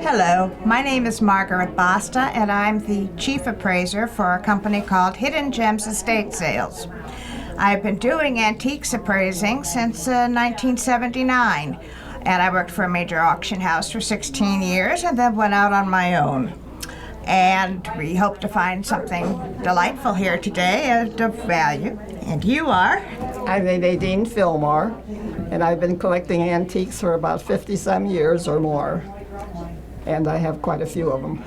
Hello, my name is Margaret Basta, and I'm the chief appraiser for a company called Hidden Gems Estate Sales. I've been doing antiques appraising since 1979, and I worked for a major auction house for 16 years and then went out on my own. And we hope to find something delightful here today of value. And you are? I'm Nadine Fillmore, and I've been collecting antiques for about 50-some years or more. And I have quite a few of them.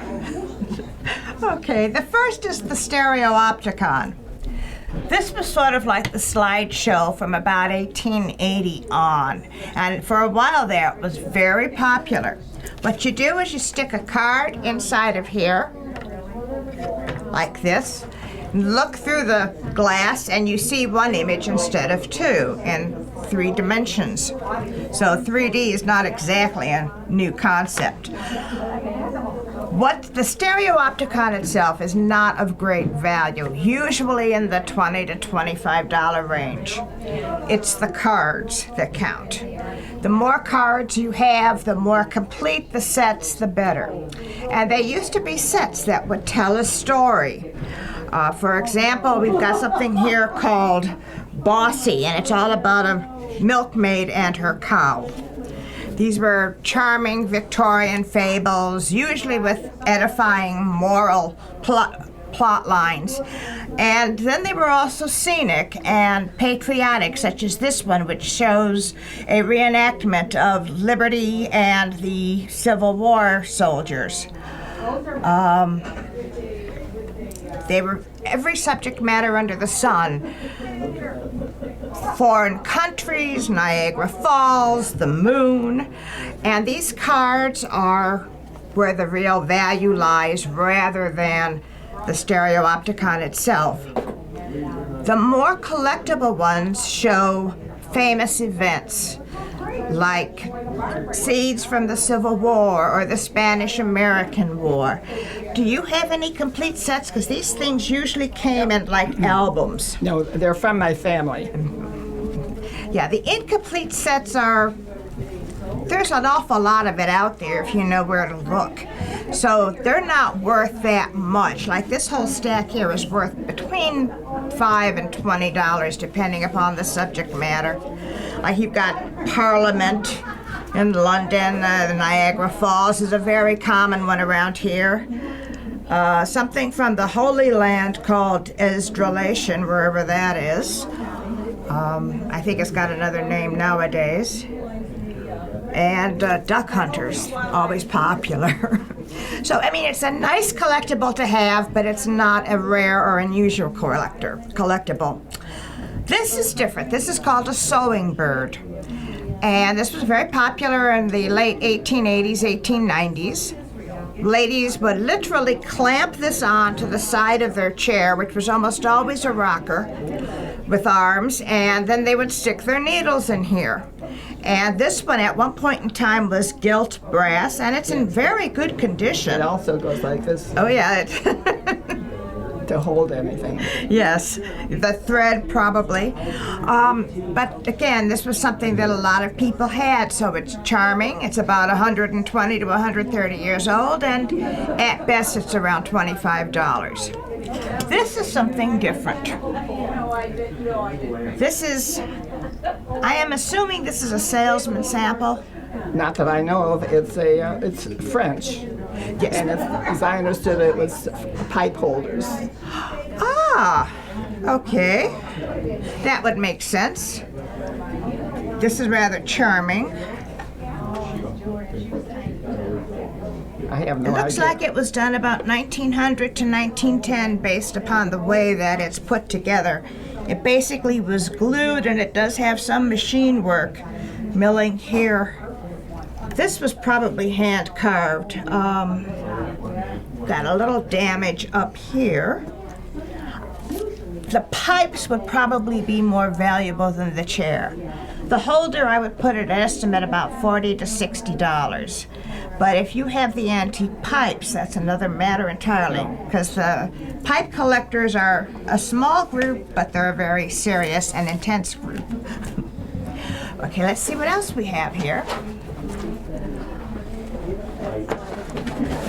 Okay, the first is the Stereopticon. This was sort of like the slideshow from about 1880 on, and for a while there it was very popular. What you do is you stick a card inside of here, like this, look through the glass and you see one image instead of two in 3 dimensions. So 3D is not exactly a new concept. What the Stereopticon itself is not of great value, usually in the $20 to $25 range. It's the cards that count. The more cards you have, the more complete the sets, the better. And they used to be sets that would tell a story. For example, we've got something here called Bossy, and it's all about a milkmaid and her cow. These were charming Victorian fables, usually with edifying moral plot lines. And then they were also scenic and patriotic, such as this one, which shows a reenactment of liberty and the Civil War soldiers. They were every subject matter under the sun. Foreign countries, Niagara Falls, the moon, and these cards are where the real value lies rather than the Stereopticon itself. The more collectible ones show famous events like scenes from the Civil War or the Spanish-American War. Do you have any complete sets? Because these things usually came in like albums. No, they're from my family. Yeah, the incomplete sets are, there's an awful lot of it out there if you know where to look. So they're not worth that much. Like this whole stack here is worth between $5 and $20 depending upon the subject matter. Like you've got Parliament in London, the Niagara Falls is a very common one around here. Something from the Holy Land called Esdraelation, wherever that is. I think it's got another name nowadays. And duck hunters, always popular. So, I mean, it's a nice collectible to have, but it's not a rare or unusual collectible. This is different. This is called a sewing bird. And this was very popular in the late 1880s, 1890s. Ladies would literally clamp this on to the side of their chair, which was almost always a rocker, with arms, and then they would stick their needles in here. And this one at one point in time was gilt brass, and it's in very good condition. It also goes like this. Oh yeah. To hold anything. Yes, the thread probably. But again, this was something that a lot of people had, so it's charming. It's about 120 to 130 years old, and at best it's around $25. This is something different. This is, I am assuming this is a salesman sample. Not that I know of. It's French. Yes. And as I understood it, was pipe holders. Ah, okay. That would make sense. This is rather charming. I have no It looks idea. like it was done about 1900 to 1910 based upon the way that it's put together. It basically was glued, and it does have some machine work milling here. This was probably hand carved. Got a little damage up here. The pipes would probably be more valuable than the chair. The holder, I would put at an estimate about $40 to $60. But if you have the antique pipes, that's another matter entirely, because the pipe collectors are a small group, but they're a very serious and intense group. Okay, let's see what else we have here.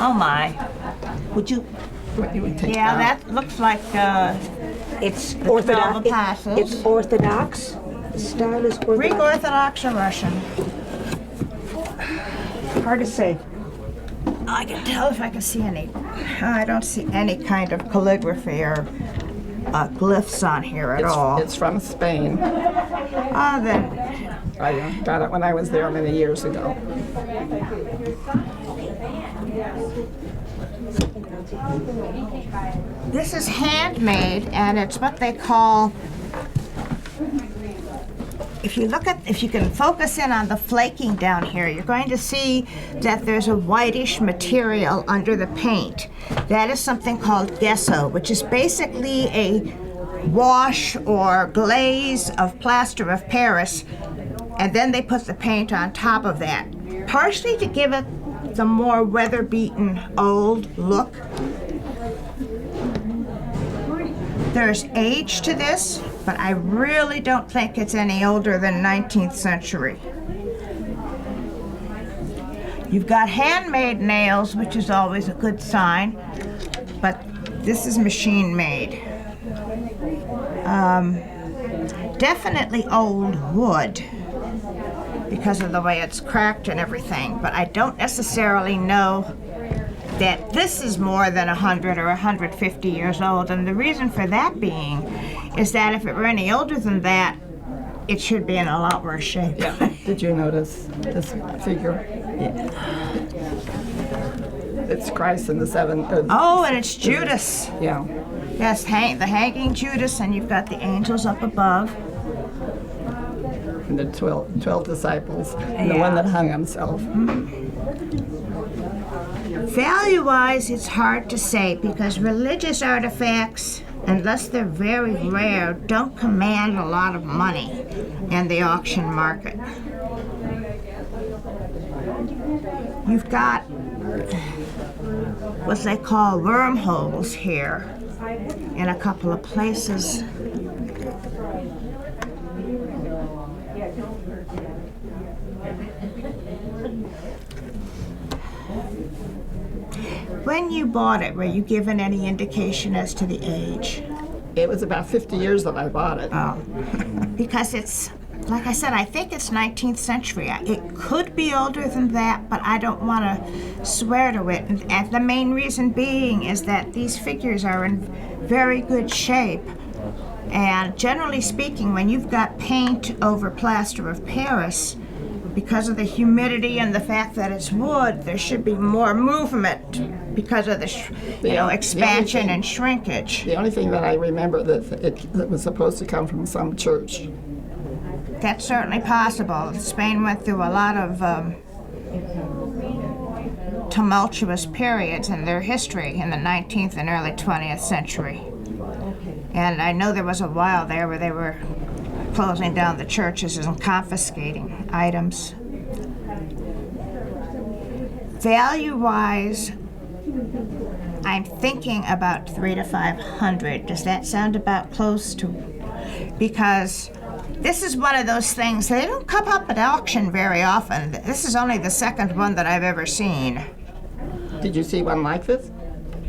Oh my. Would you? What you would take Yeah, out. that looks like It's 12 Orthodox. apostles. It's Orthodox. The style is Orthodox. Greek Orthodox or Russian. Hard to say. I can tell if I can see any. I don't see any kind of calligraphy or glyphs on here at all. It's from Spain. Then I got it when I was there many years ago. this is handmade, and it's what they call. If you can focus in on the flaking down here, you're going to see that there's a whitish material under the paint. That is something called gesso, which is basically a wash or glaze of plaster of Paris, and then they put the paint on top of that, partially to give it the more weather-beaten old look. There's age to this, but I really don't think it's any older than 19th century. You've got handmade nails, which is always a good sign, but this is machine made. Definitely old wood because of the way it's cracked and everything, but I don't necessarily know that this is more than 100 or 150 years old, and the reason for that being is that if it were any older than that, it should be in a lot worse shape. Yeah. Did you notice this figure? It's Christ in the seven. Oh, and it's Judas. Yeah. Yes, the hanging Judas, and you've got the angels up above. And the 12 disciples. And the one that hung himself. Value-wise, it's hard to say because religious artifacts, unless they're very rare, don't command a lot of money in the auction market. You've got what they call wormholes here in a couple of places. When you bought it, were you given any indication as to the age? It was about 50 years that I bought it. Oh, because it's, like I said, I think it's 19th century. It could be older than that, but I don't want to swear to it. And the main reason being is that these figures are in very good shape. And generally speaking, when you've got paint over plaster of Paris, because of the humidity and the fact that it's wood, there should be more movement because of the expansion and shrinkage. The only thing that I remember that it was supposed to come from some church. That's certainly possible. Spain went through a lot of tumultuous periods in their history in the 19th and early 20th century. And I know there was a while there where they were closing down the churches and confiscating items. Value-wise, I'm thinking about 300 to 500. Does that sound about close to? Because this is one of those things, they don't come up at auction very often. This is only the second one that I've ever seen. Did you see one like this?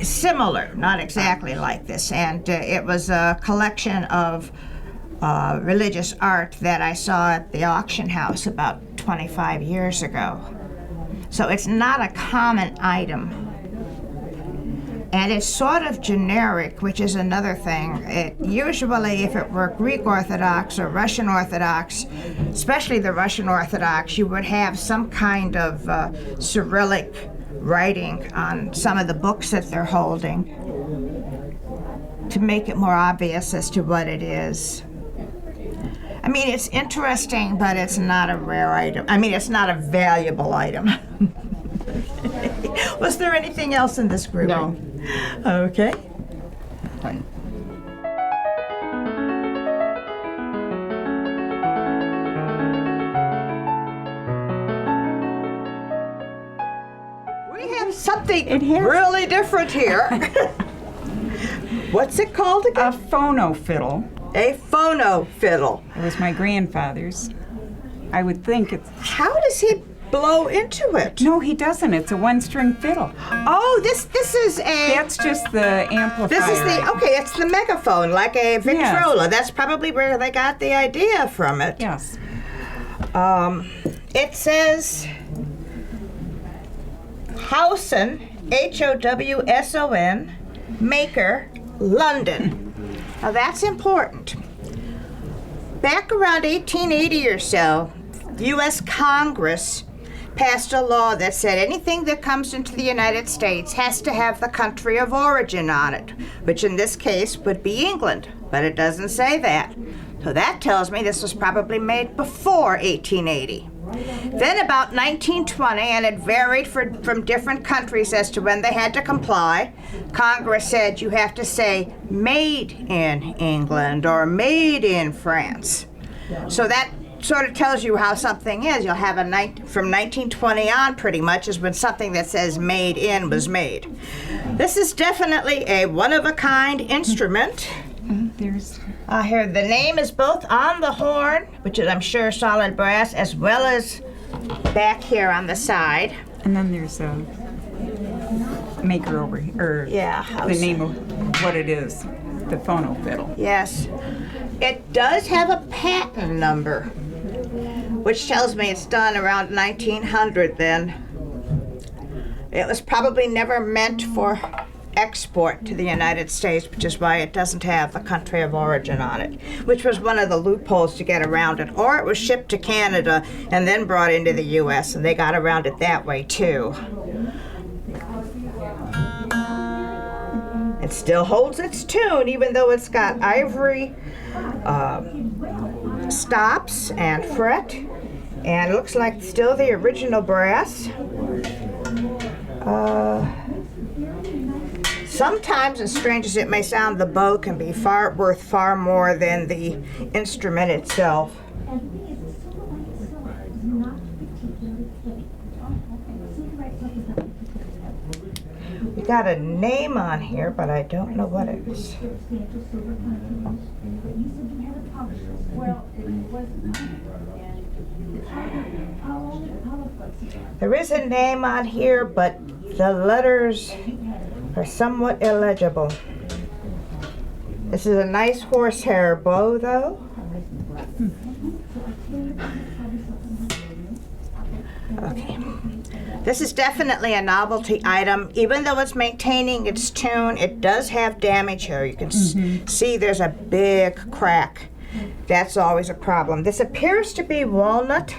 Similar, not exactly like this. And it was a collection of religious art that I saw at the auction house about 25 years ago. So it's not a common item. And it's sort of generic, which is another thing. Usually, if it were Greek Orthodox or Russian Orthodox, especially the Russian Orthodox, you would have some kind of Cyrillic writing on some of the books that they're holding to make it more obvious as to what it is. I mean, it's interesting, but it's not a rare item. I mean, it's not a valuable item. Was there anything else in this group? No. Okay. Fine. We have something really different here. What's it called again? A phono fiddle. A phono fiddle. It was my grandfather's. I would think it's How does he blow into it. No, he doesn't. It's a one-string fiddle. Oh, this is a. That's just the amplifier. This is it's the megaphone, like a Victrola. That's probably where they got the idea from it. Yes. It says Howson, Howson, maker, London. Now that's important. Back around 1880 or so, the U.S. Congress passed a law that said anything that comes into the United States has to have the country of origin on it, which in this case would be England, but it doesn't say that. So that tells me this was probably made before 1880. Then about 1920, and it varied from different countries as to when they had to comply, Congress said you have to say made in England or made in France. So that sort of tells you how something is. You'll have from 1920 on pretty much is when something that says made in was made. This is definitely a one-of-a-kind instrument. There's Here, the name is both on the horn, which is, I'm sure, solid brass, as well as back here on the side. and then there's a maker over here. Yeah, The name of what it is, the phono fiddle. Yes. It does have a patent number, which tells me it's done around 1900 then. It was probably never meant for export to the United States, which is why it doesn't have the country of origin on it, which was one of the loopholes to get around it. Or it was shipped to Canada and then brought into the U.S., and they got around it that way too. It still holds its tune, even though it's got ivory stops and fret, and it looks like still the original brass. Sometimes, as strange as it may sound, the bow can be worth far more than the instrument itself. We got a name on here, but I don't know what it is. There is a name on here, but the letters are somewhat illegible. This is a nice horsehair bow, though. Okay. This is definitely a novelty item. Even though it's maintaining its tune, it does have damage here. You can see there's a big crack. That's always a problem. This appears to be walnut.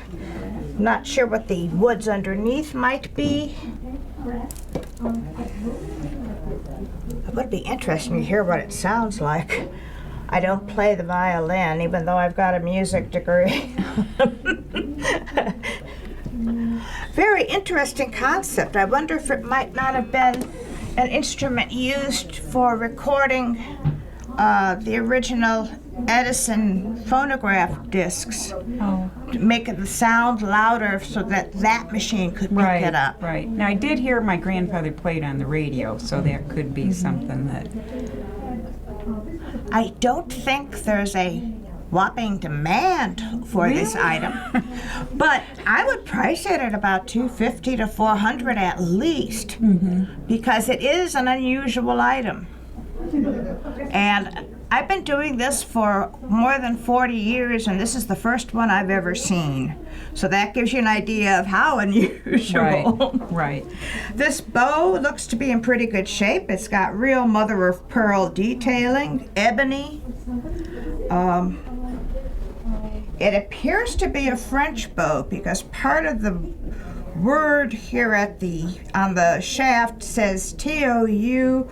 Not sure what the woods underneath might be. It would be interesting to hear what it sounds like. I don't play the violin, even though I've got a music degree. Very interesting concept. I wonder if it might not have been an instrument used for recording the original Edison phonograph discs, to make the sound louder so that that machine could pick it up. Right. Now, I did hear my grandfather played on the radio, so that could be something that... I don't think there's a whopping demand for this item, but I would price it at about $250 to $400 at least, because it is an unusual item. And I've been doing this for more than 40 years, and this is the first one I've ever seen. So that gives you an idea of how unusual. Right. This bow looks to be in pretty good shape. It's got real mother of pearl detailing, ebony. It appears to be a French bow because part of the word here on the shaft says Toute,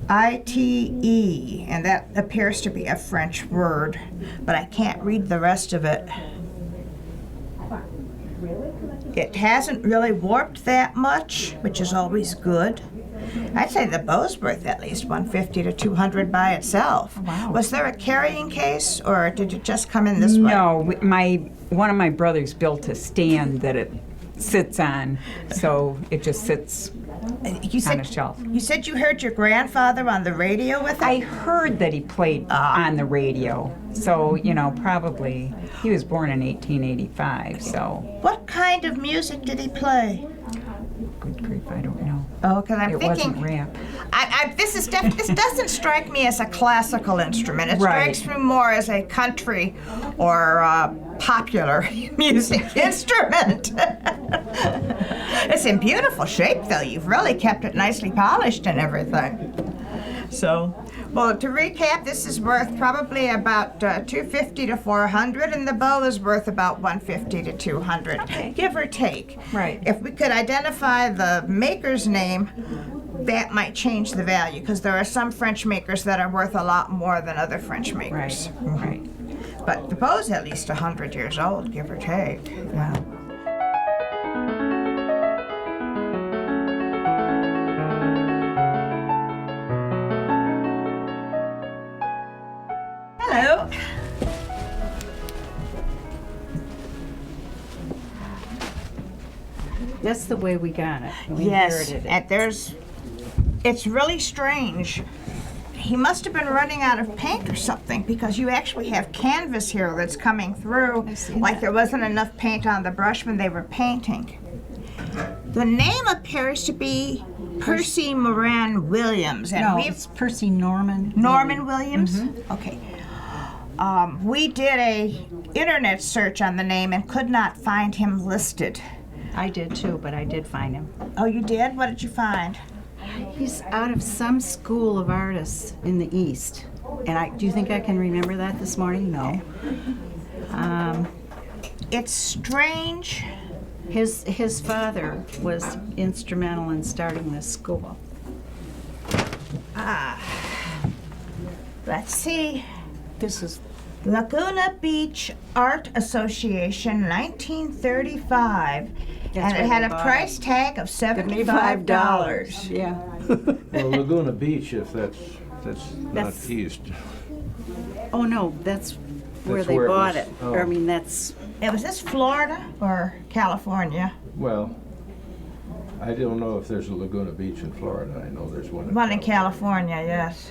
and that appears to be a French word, but I can't read the rest of it. It hasn't really warped that much, which is always good. I'd say the bow's worth at least $150 to $200 by itself. Wow. Was there a carrying case, or did it just come in this way? No, one of my brothers built a stand that it sits on, so it just sits You on a shelf. You said you heard your grandfather on the radio with it? I heard that he played on the radio, so, probably, he was born in 1885, so, What kind of music did he play? good grief, I don't know. Oh, because I'm It thinking. wasn't rap. This doesn't strike me as a classical instrument. It Right. strikes me more as a country or popular music instrument. It's in beautiful shape, though. You've really kept it nicely polished and everything. So, well, to recap, this is worth probably about $250 to $400, and the bow is worth about $150 to $200, give or take. Right. If we could identify the maker's name, that might change the value, because there are some French makers that are worth a lot more than other French makers. Right. But the bow's at least 100 years old, give or take. Wow. Hello. That's the way we got it. We Yes, inherited it. and it's really strange. He must have been running out of paint or something, because you actually have canvas here that's coming through, like there wasn't enough paint on the brush when they were painting. The name appears to be Percy Moran Williams, and No, we've it's Percy Norman. Norman Williams? Okay. We did a internet search on the name and could not find him listed. I did too, but I did find him. Oh, you did? What did you find? He's out of some school of artists in the East. And do you think I can remember that this morning? No. It's strange. His father was instrumental in starting this school. Let's see. This is Laguna Beach Art Association, 1935. That's and it where had they a bought price tag of $75. Yeah. Well, Laguna Beach, if that's not That's- east. Oh no, that's where That's they where it bought was. it. Oh. I mean, that's Was this Florida or California? Well, I don't know if there's a Laguna Beach in Florida. I know there's one. One in California, yes.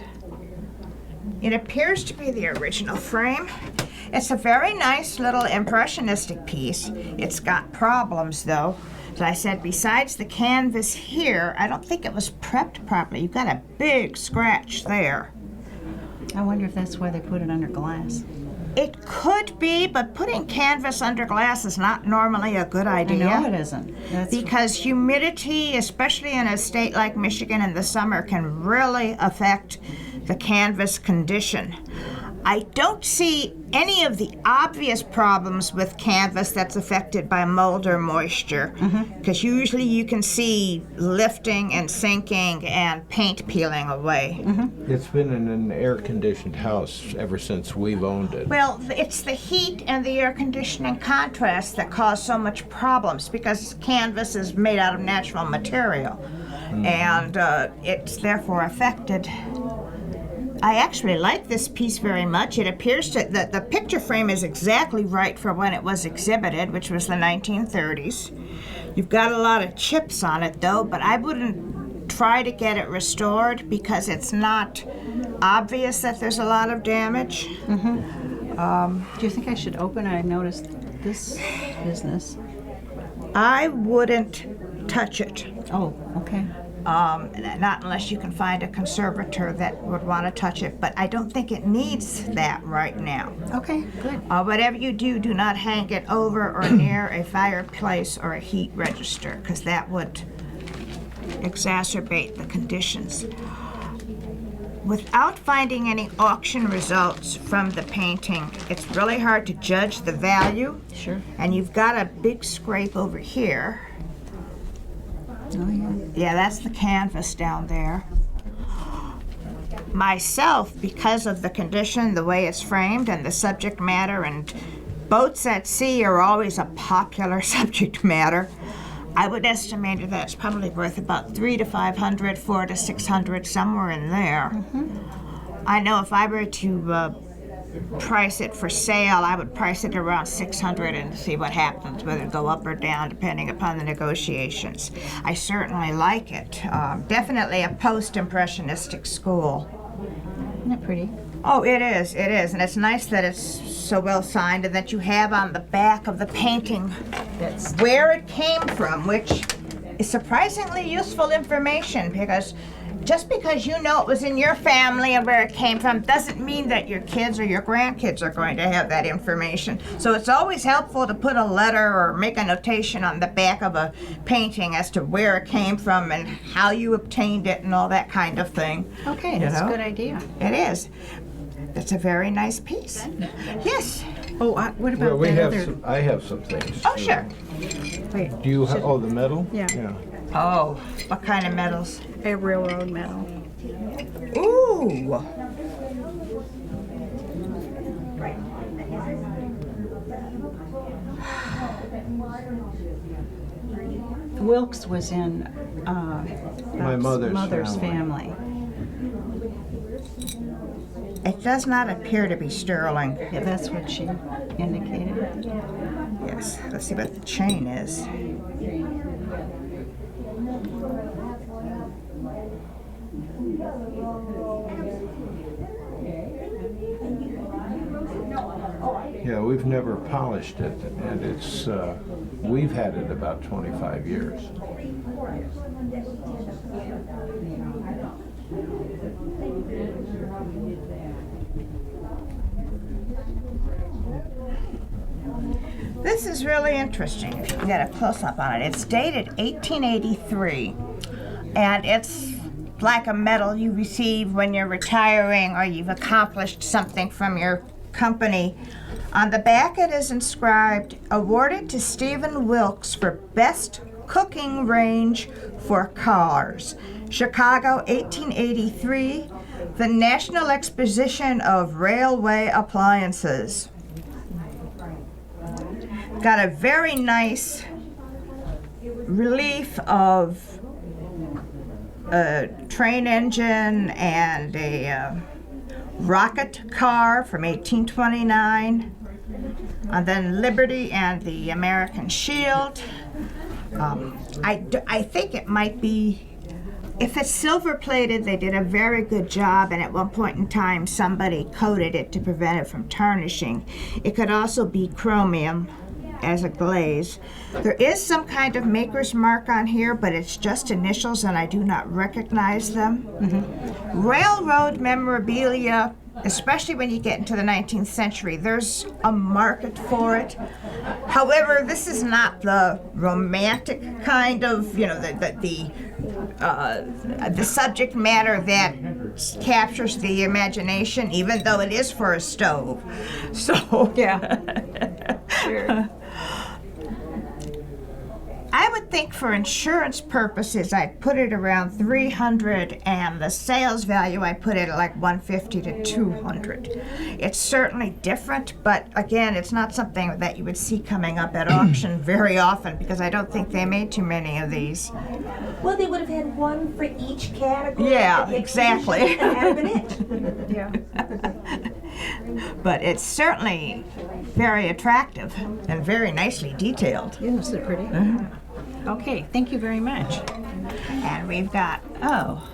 It appears to be the original frame. It's a very nice little impressionistic piece. It's got problems, though. As I said, besides the canvas here, I don't think it was prepped properly. You've got a big scratch there. I wonder if that's why they put it under glass. It could be, but putting canvas under glass is not normally a good idea. I know it isn't. That's Because humidity, especially in a state like Michigan in the summer, can really affect the canvas condition. I don't see any of the obvious problems with canvas that's affected by mold or moisture, because usually you can see lifting and sinking and paint peeling away. It's been in an air-conditioned house ever since we've owned it. Well, it's the heat and the air conditioning contrast that cause so much problems, because canvas is made out of natural material, and it's therefore affected. I actually like this piece very much. It appears that the picture frame is exactly right for when it was exhibited, which was the 1930s. You've got a lot of chips on it, though, but I wouldn't try to get it restored because it's not obvious that there's a lot of damage. Do you think I should open it? I noticed this business. I wouldn't touch it. Oh, okay. Not unless you can find a conservator that would want to touch it, but I don't think it needs that right now. Okay, good. Whatever you do, do not hang it over or near a fireplace or a heat register, because that would exacerbate the conditions. Without finding any auction results from the painting, it's really hard to judge the value. Sure. And you've got a big scrape over here. Oh, yeah. Yeah, that's the canvas down there. Myself, because of the condition, the way it's framed, and the subject matter, and boats at sea are always a popular subject matter, I would estimate that it's probably worth about $300 to $500, $400 to $600, somewhere in there. I know if I were to price it for sale, I would price it around 600 and see what happens, whether it go up or down, depending upon the negotiations. I certainly like it. Definitely a post-impressionistic school. Isn't that pretty? Oh, it is, and it's nice that it's so well signed and that you have on the back of the painting where it came from, which is surprisingly useful information, because just because you know it was in your family and where it came from doesn't mean that your kids or your grandkids are going to have that information. So it's always helpful to put a letter or make a notation on the back of a painting as to where it came from and how you obtained it and all that kind of thing. Okay, You that's know? a good idea. It is. It's a very nice piece. Yes. Oh, what about Well, we that have other? some, I have some things. Oh, too. sure. Wait, Do you have, oh, the medal? Yeah. Oh, what kind of medals? a railroad medal. Ooh. Wilkes was in My mother's family. It does not appear to be sterling. Yeah, that's what she indicated. Yes. Let's see what the chain is. Yeah, we've never polished it, and it's, we've had it about 25 years. This is really interesting. If you can get a close-up on it. It's dated 1883, and it's like a medal you receive when you're retiring or you've accomplished something from your company. On the back it is inscribed, awarded to Stephen Wilkes for best cooking range for cars. Chicago, 1883, the National Exposition of Railway Appliances. Got a very nice relief of a train engine and a rocket car from 1829, and then Liberty and the American Shield. I think it might be, if it's silver plated, they did a very good job, and at one point in time somebody coated it to prevent it from tarnishing. It could also be chromium as a glaze. There is some kind of maker's mark on here, but it's just initials and I do not recognize them. Railroad memorabilia, especially when you get into the 19th century, there's a market for it. However, this is not the romantic kind of, you know, the subject matter that captures the imagination, even though it is for a stove. So Yeah. Sure. I would think for insurance purposes, I'd put it around 300, and the sales value, I put it at like 150 to 200. It's certainly different, but again, it's not something that you would see coming up at auction very often, because I don't think they made too many of these. Well, they would have had one for each category. Yeah, of the exactly. exhibition and have an it. Yeah. But it's certainly very attractive and very nicely detailed. Isn't it pretty? Okay, thank you very much. And we've got, oh,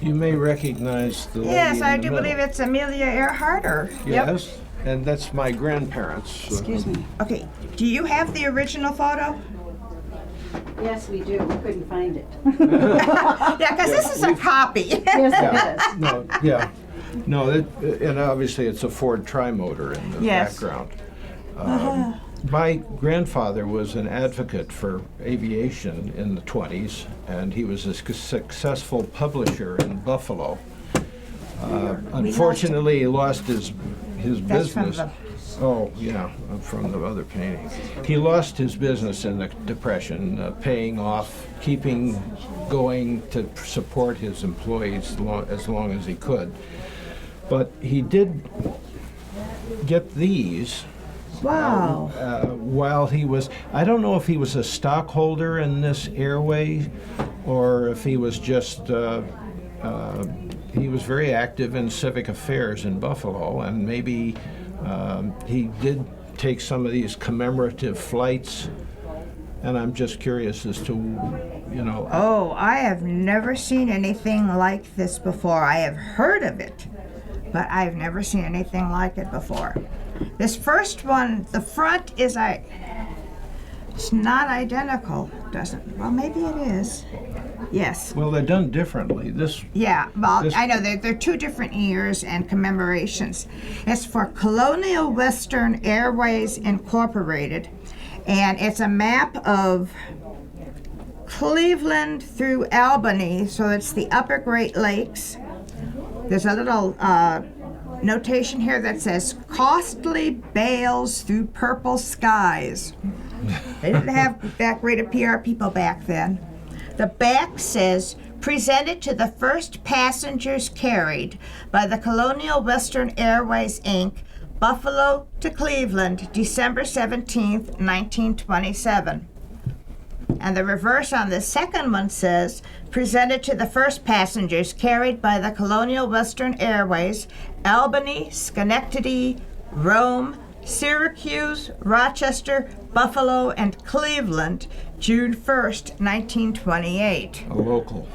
You may recognize the lady yes, in I the do middle. believe it's Amelia Earhart, or, Yes, and that's my grandparents. Excuse me. okay, do you have the original photo? Yes, we do. We couldn't find it. Yeah, because this is a copy. Yes, Yeah, it is. no, yeah. No, and obviously it's a Ford Tri-Motor in the Yes. background. My grandfather was an advocate for aviation in the 20s, and he was a successful publisher in Buffalo. Unfortunately, he lost his That's from business. Oh, yeah, from the other painting. He lost his business in the Depression, paying off, keeping going to support his employees as long as he could. But he did get these Wow. while he was, I don't know if he was a stockholder in this airway or if he was just he was very active in civic affairs in Buffalo, and maybe he did take some of these commemorative flights. And I'm just curious as to, you know. Oh, I have never seen anything like this before. I have heard of it, but I've never seen anything like it before. This first one, the front is it's not identical, doesn't? Well, maybe it is. Yes. Well, they're done differently. Yeah, well, This- I know they're two different years and commemorations. It's for Colonial Western Airways Incorporated, and it's a map of Cleveland through Albany, so it's the Upper Great Lakes. There's a little notation here that says, "Costly bales through purple skies." They didn't have that great of PR people back then. The back says, "Presented to the first passengers carried by the Colonial Western Airways, Inc., Buffalo to Cleveland, December 17th, 1927. And the reverse on the second one says, "Presented to the first passengers carried by the Colonial Western Airways, Albany, Schenectady, Rome, Syracuse, Rochester, Buffalo, and Cleveland, June 1st, 1928. A local.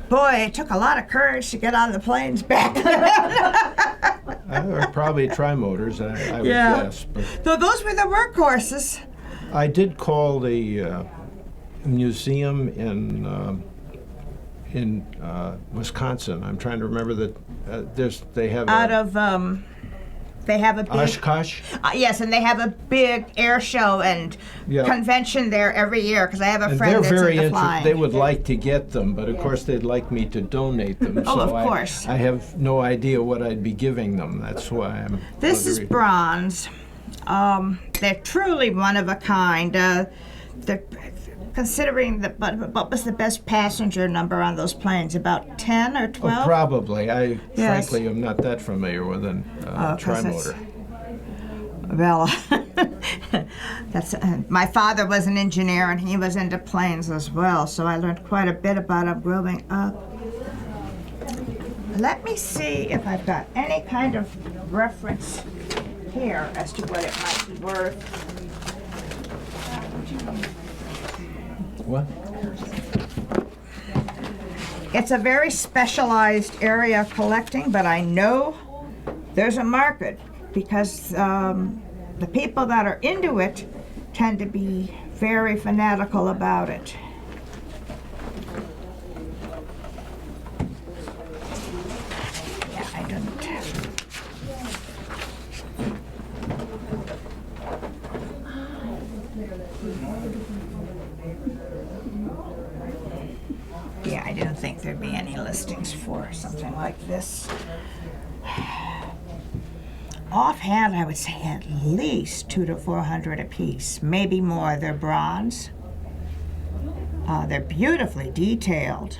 Boy, it took a lot of courage to get on the planes back then. Or probably trimotors, I would Yeah. guess. But So those were the workhorses. I did call the museum in Wisconsin. I'm trying to remember that they have Out a of, they have a big, Oshkosh. yes, and they have a big air show and Yeah. convention there every year, because I have a And friend they're that's very into interested. flying. They would like to get them, but of course they'd like me to donate them. Oh, so of course. I have no idea what I'd be giving them. That's why I'm. This is wondering. bronze. They're truly one of a kind. They're, considering what was the best passenger number on those planes? About 10 or 12? Oh, probably. I Yes. frankly am not that familiar with a 'Cause it's- trimotor. Well, that's my father was an engineer and he was into planes as well, so I learned quite a bit about them growing up. Let me see if I've got any kind of reference here as to what it might be worth. What? It's a very specialized area of collecting, but I know there's a market because the people that are into it tend to be very fanatical about it. Yeah, I don't. Yeah, I didn't think there'd be any listings for something like this. Offhand, I would say at least $200 to $400 a piece, maybe more. They're bronze. They're beautifully detailed,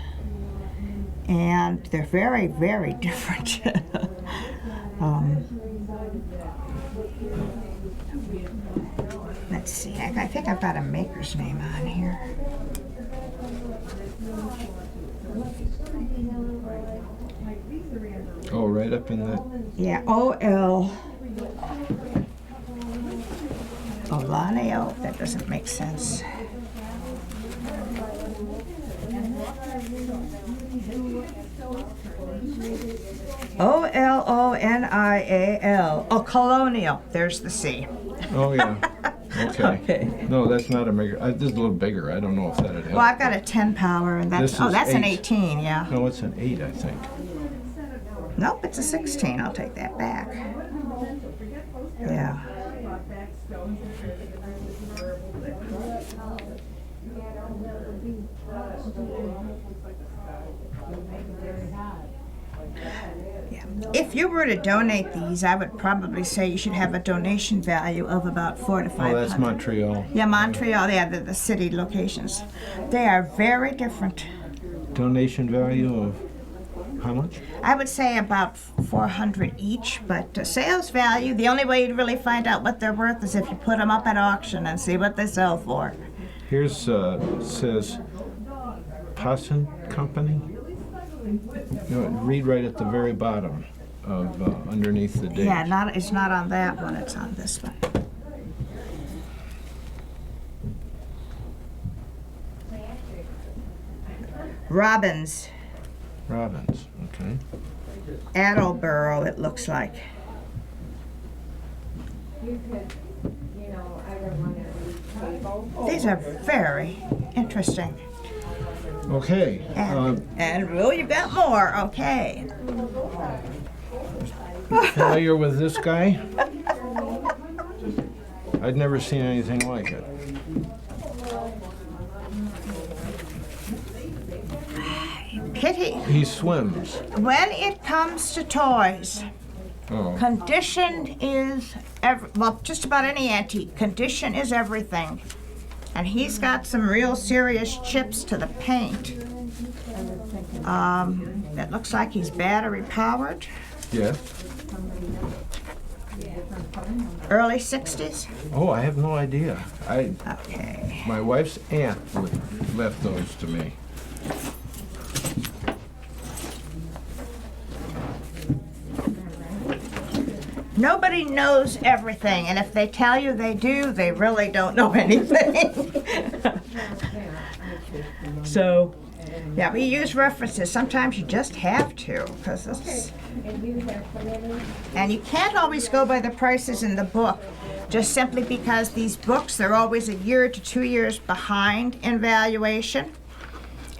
and they're very, very different. Let's see. I think I've got a maker's name on here. Oh, right up in that. Yeah, O.L. Olanio. That doesn't make sense. O-L-O-N-I-A-L. Oh, Colonial. There's the C. Oh, yeah. Okay. Okay. No, that's not a maker. This is a little bigger. I don't know if that'd help. Well, I've got a 10 power, and that's, This oh, is that's an 8. 18, yeah. No, it's an 8, I think. Nope, it's a 16. I'll take that back. Yeah. Yeah. If you were to donate these, I would probably say you should have a donation value of about $400 to $500. Oh, that's Montreal. Yeah, Montreal. Yeah, the city locations. They are very different. Donation value of how much? I would say about 400 each, but sales value, the only way you'd really find out what they're worth is if you put them up at auction and see what they sell for. Here's, it says Hassan Company. You know, read right at the very bottom of underneath the date. Yeah, it's not on that one, it's on this one. Robbins, Robbins, okay. Attleboro, it looks like. These are very interesting. Okay. And Will, you've got more, okay. Familiar with this guy? I'd never seen anything like it. Pity. He swims. When it comes to toys, Oh, condition is, well, just about any antique, condition is everything. And he's got some real serious chips to the paint. It looks like he's battery powered, yes. early 60s. Oh, I have no idea. Okay. My wife's aunt left those to me. Nobody knows everything, and if they tell you they do, they really don't know anything. So, yeah, we use references. Sometimes you just have to, because it's... And you can't always go by the prices in the book, just simply because these books, they're always a year to 2 years behind in valuation.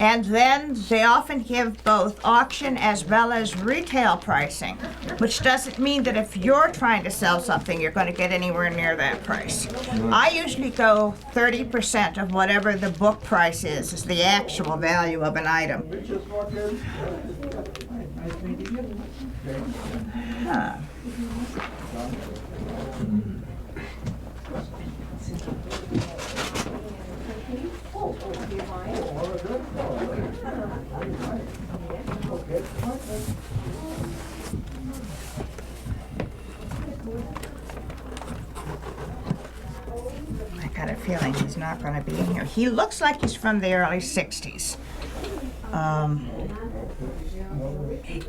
And then they often give both auction as well as retail pricing, which doesn't mean that if you're trying to sell something, you're going to get anywhere near that price. I usually go 30% of whatever the book price is the actual value of an item. Huh. I got a feeling he's not going to be in here. He looks like he's from the early 60s.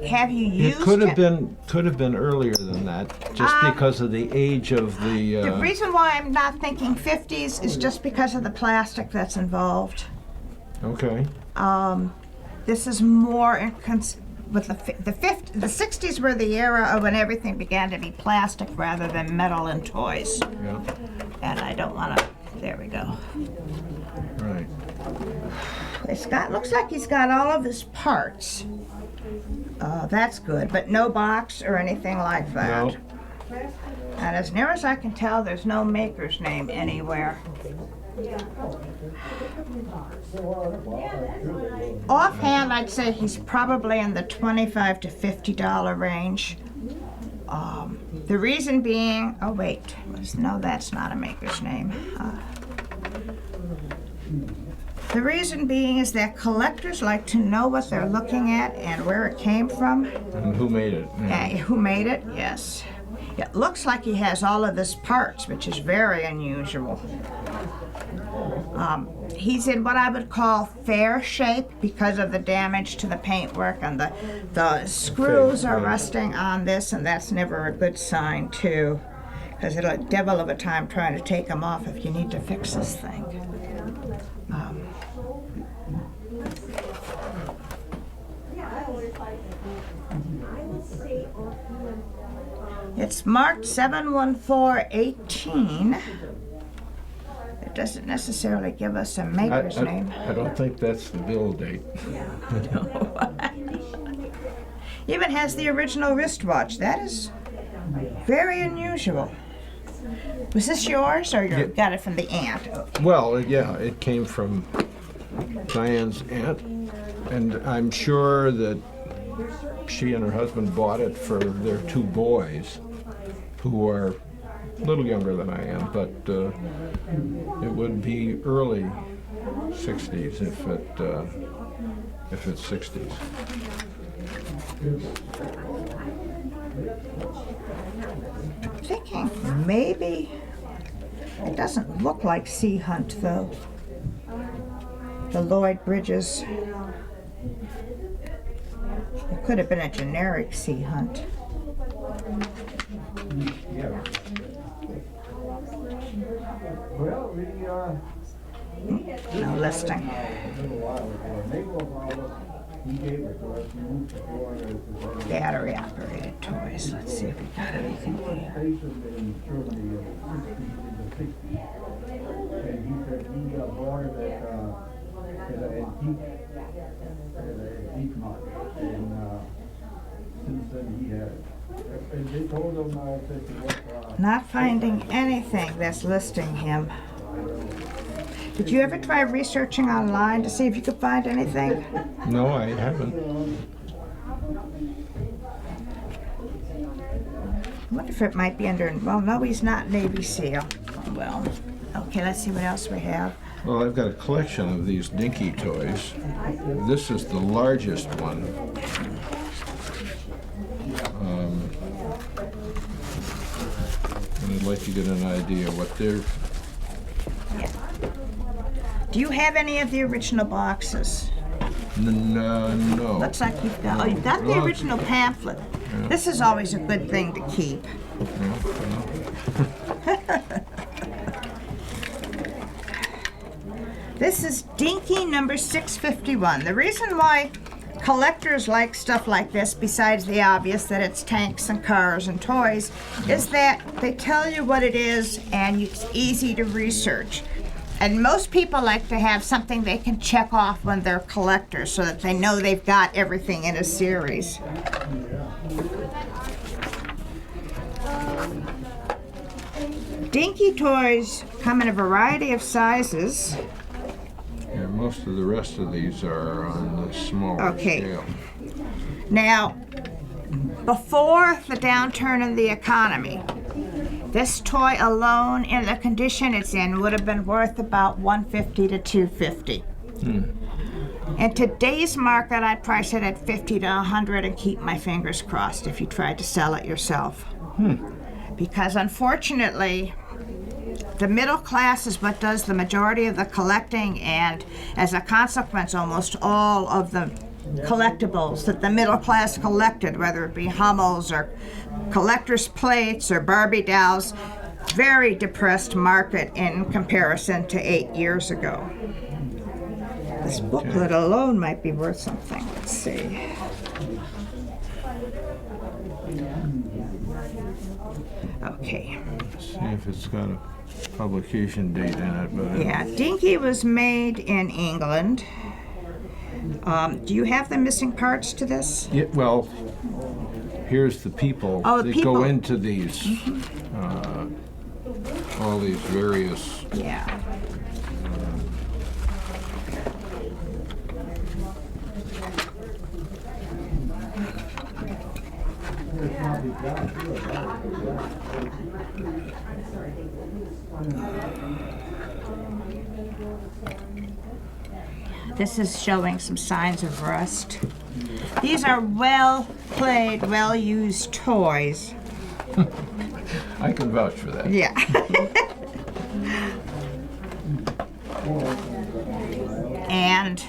Have you used It could have him? been earlier than that, just because of the age of the. The reason why I'm not thinking 50s is just because of the plastic that's involved. Okay. This is more in with the 60s were the era of when everything began to be plastic rather than metal and toys. Yeah. And I don't want to. There we go. Right. Looks like he's got all of his parts. That's good, but no box or anything like that. No. And as near as I can tell, there's no maker's name anywhere. Offhand, I'd say he's probably in the $25 to $50 range. The reason being, oh wait, no, that's not a maker's name. The reason being is that collectors like to know what they're looking at and where it came from. And who made it? Yeah. Who made it? Yes. It looks like he has all of his parts, which is very unusual. He's in what I would call fair shape because of the damage to the paintwork, and the screws are rusting on this, and that's never a good sign too, because it'll a devil of a time trying to take them off if you need to fix this thing. It's marked 71418. It doesn't necessarily give us a maker's name. I don't think that's the bill date. Even has the original wristwatch. That is very unusual. Was this yours, or you got it from the aunt? Well, yeah, it came from Diane's aunt, and I'm sure that she and her husband bought it for their two boys, who are a little younger than I am, but it would be early 60s if it's 60s. I'm thinking maybe it doesn't look like Sea Hunt though. The Lloyd Bridges. It could have been a generic sea hunt. No listing. Battery operated toys. Let's see if we got anything here. Not finding anything that's listing him. Did you ever try researching online to see if you could find anything? No, I haven't. I wonder if it might be under, well, no, he's not Navy SEAL. Well, okay, let's see what else we have. Well, I've got a collection of these dinky toys. This is the largest one. And I'd like to get an idea what they're... Do you have any of the original boxes? No. Looks like you've got the original pamphlet. Yeah. This is always a good thing to keep. This is Dinky number 651. The reason why collectors like stuff like this, besides the obvious that it's tanks and cars and toys, is that they tell you what it is and it's easy to research. And most people like to have something they can check off when they're collectors so that they know they've got everything in a series. Dinky toys come in a variety of sizes. Yeah, most of the rest of these are on the smaller scale. Now, before the downturn in the economy, this toy alone, in the condition it's in, would have been worth about $150 to $250. In today's market, I'd price it at $50 to $100 and keep my fingers crossed if you tried to sell it yourself. Because unfortunately, the middle class is what does the majority of the collecting, and as a consequence, almost all of the collectibles that the middle class collected, whether it be Hummels or collector's plates or Barbie dolls, very depressed market in comparison to 8 years ago. This booklet alone might be worth something. Let's see. Okay. Let's see if it's got a publication date in it. But Yeah, Dinky was made in England. Do you have the missing parts to this? Yeah, well, here's the people that go into these, all these various. Yeah. This is showing some signs of rust. These are well-played, well-used toys. I can vouch for that. Yeah. And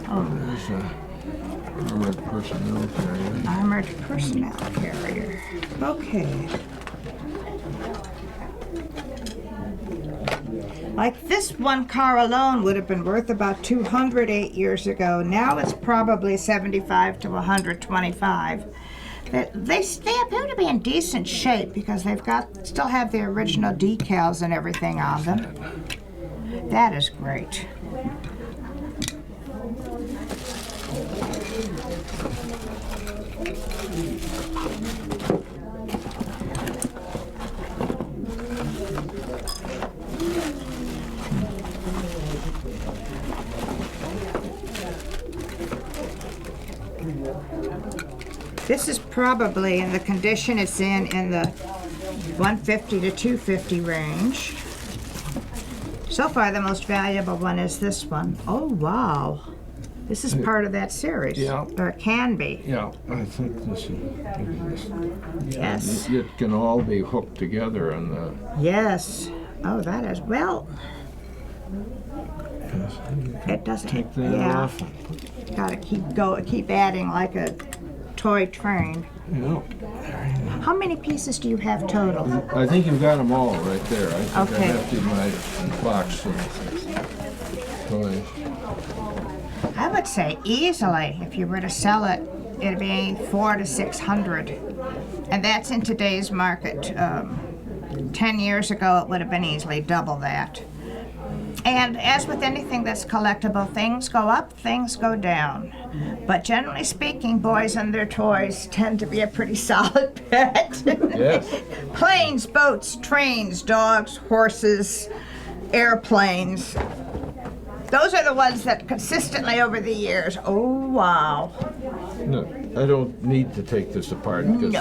There's a armored personnel carrier. armored personnel carrier. Okay. Like this one car alone would have been worth about $200 8 years ago. Now it's probably $75 to $125. They appear to be in decent shape because they've still have the original decals and everything on them. That is great. This is probably in the condition it's in the 150 to 250 range. So far, the most valuable one is this one. Oh, wow. This is part of that series. Yeah. Or it can be. Yeah, I think this is. Yes. It can all be hooked together and Yes. Oh, that is, well, it doesn't. take that Yeah. off. Gotta keep adding like a toy train. Yeah. How many pieces do you have total? I think you've got them all right there. I think Okay. I emptied my box of toys. I would say easily, if you were to sell it, it'd be 400 to 600, and that's in today's market. 10 years ago, it would have been easily double that. And as with anything that's collectible, things go up, things go down. But generally speaking, boys and their toys tend to be a pretty solid bet. Yes. Planes, boats, trains, dogs, horses, airplanes. Those are the ones that consistently over the years, oh wow. No, I don't need to take this apart because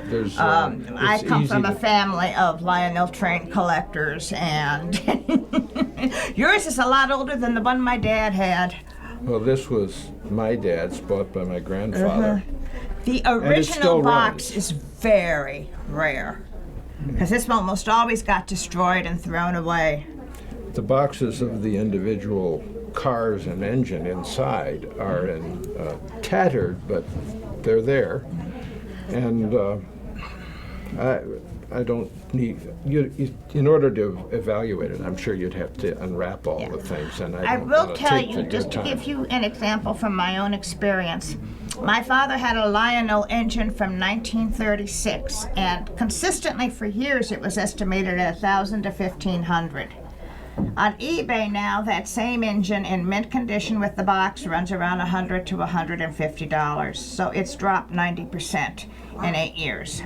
there's. I it's come easy from a to- family of Lionel train collectors, and yours is a lot older than the one my dad had. Well, this was my dad's, bought by my grandfather. The it original still box runs. is very rare, because this almost always got destroyed and thrown away. The boxes of the individual cars and engine inside are in tattered, but they're there. And I don't need you in order to evaluate it. I'm sure you'd have to unwrap all the things, and I don't will wanna tell take you, your just to time. give you an example from my own experience. My father had a Lionel engine from 1936, and consistently for years it was estimated at $1,000 to $1,500. On eBay now, that same engine in mint condition with the box runs around $100 to $150. So it's dropped 90% in 8 years.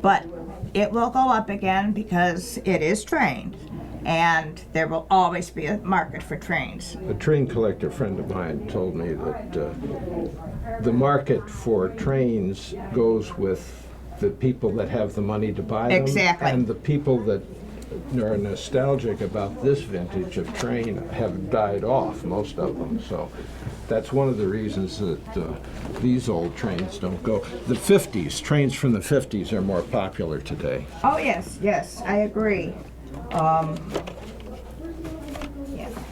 But it will go up again because it is trained, and there will always be a market for trains. A train collector friend of mine told me that the market for trains goes with the people that have the money to buy them. Exactly. And the people that are nostalgic about this vintage of train have died off, most of them. So that's one of the reasons that these old trains don't go. The 50s, trains from the 50s are more popular today. Oh, yes, yes, I agree. Yeah,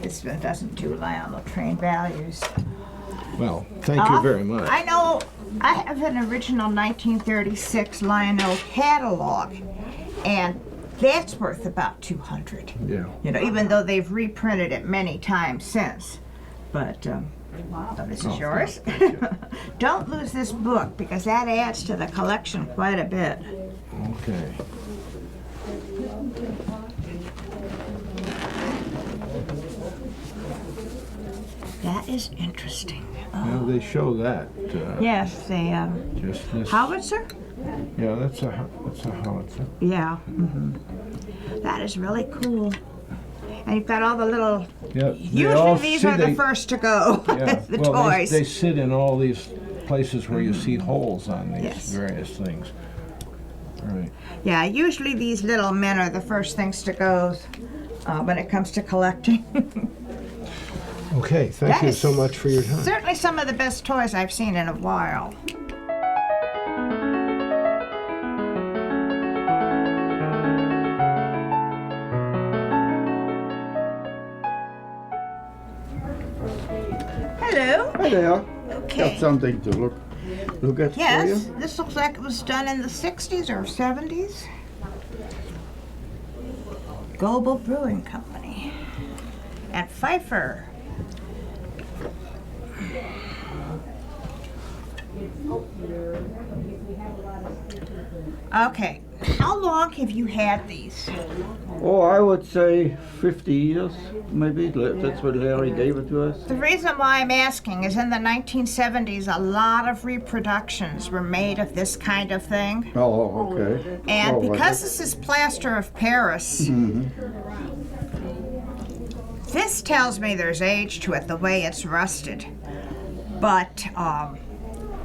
this one doesn't rely on the train values. Well, thank you very much. I know I have an original 1936 Lionel catalog, and that's worth about $200. Yeah. You know, even though they've reprinted it many times since. But so this is yours. Don't lose this book because that adds to the collection quite a bit. Okay. That is interesting. Well, they show that. Yes, the Just this. howitzer? Yeah, that's a howitzer. Yeah. That is really cool. And you've got all the little. Yeah. they Usually all these see are the they- first to go. Yeah. The well, toys. They sit in all these places where you see holes on these Yes. various things. Right. Yeah, usually these little men are the first things to go when it comes to collecting. Okay. Thank That you is so much for your time. Certainly some of the best toys I've seen in a while. Hello. Hi there. Okay. Got something to look at for Yes, you. this looks like it was done in the 60s or 70s. Global Brewing Company. At Pfeiffer. Okay, how long have you had these? Oh, I would say 50 years, maybe. That's what Larry gave it to us. The reason why I'm asking is in the 1970s, a lot of reproductions were made of this kind of thing. Oh, okay. And Oh, well, because this is plaster of Paris, this tells me there's age to it, the way it's rusted. But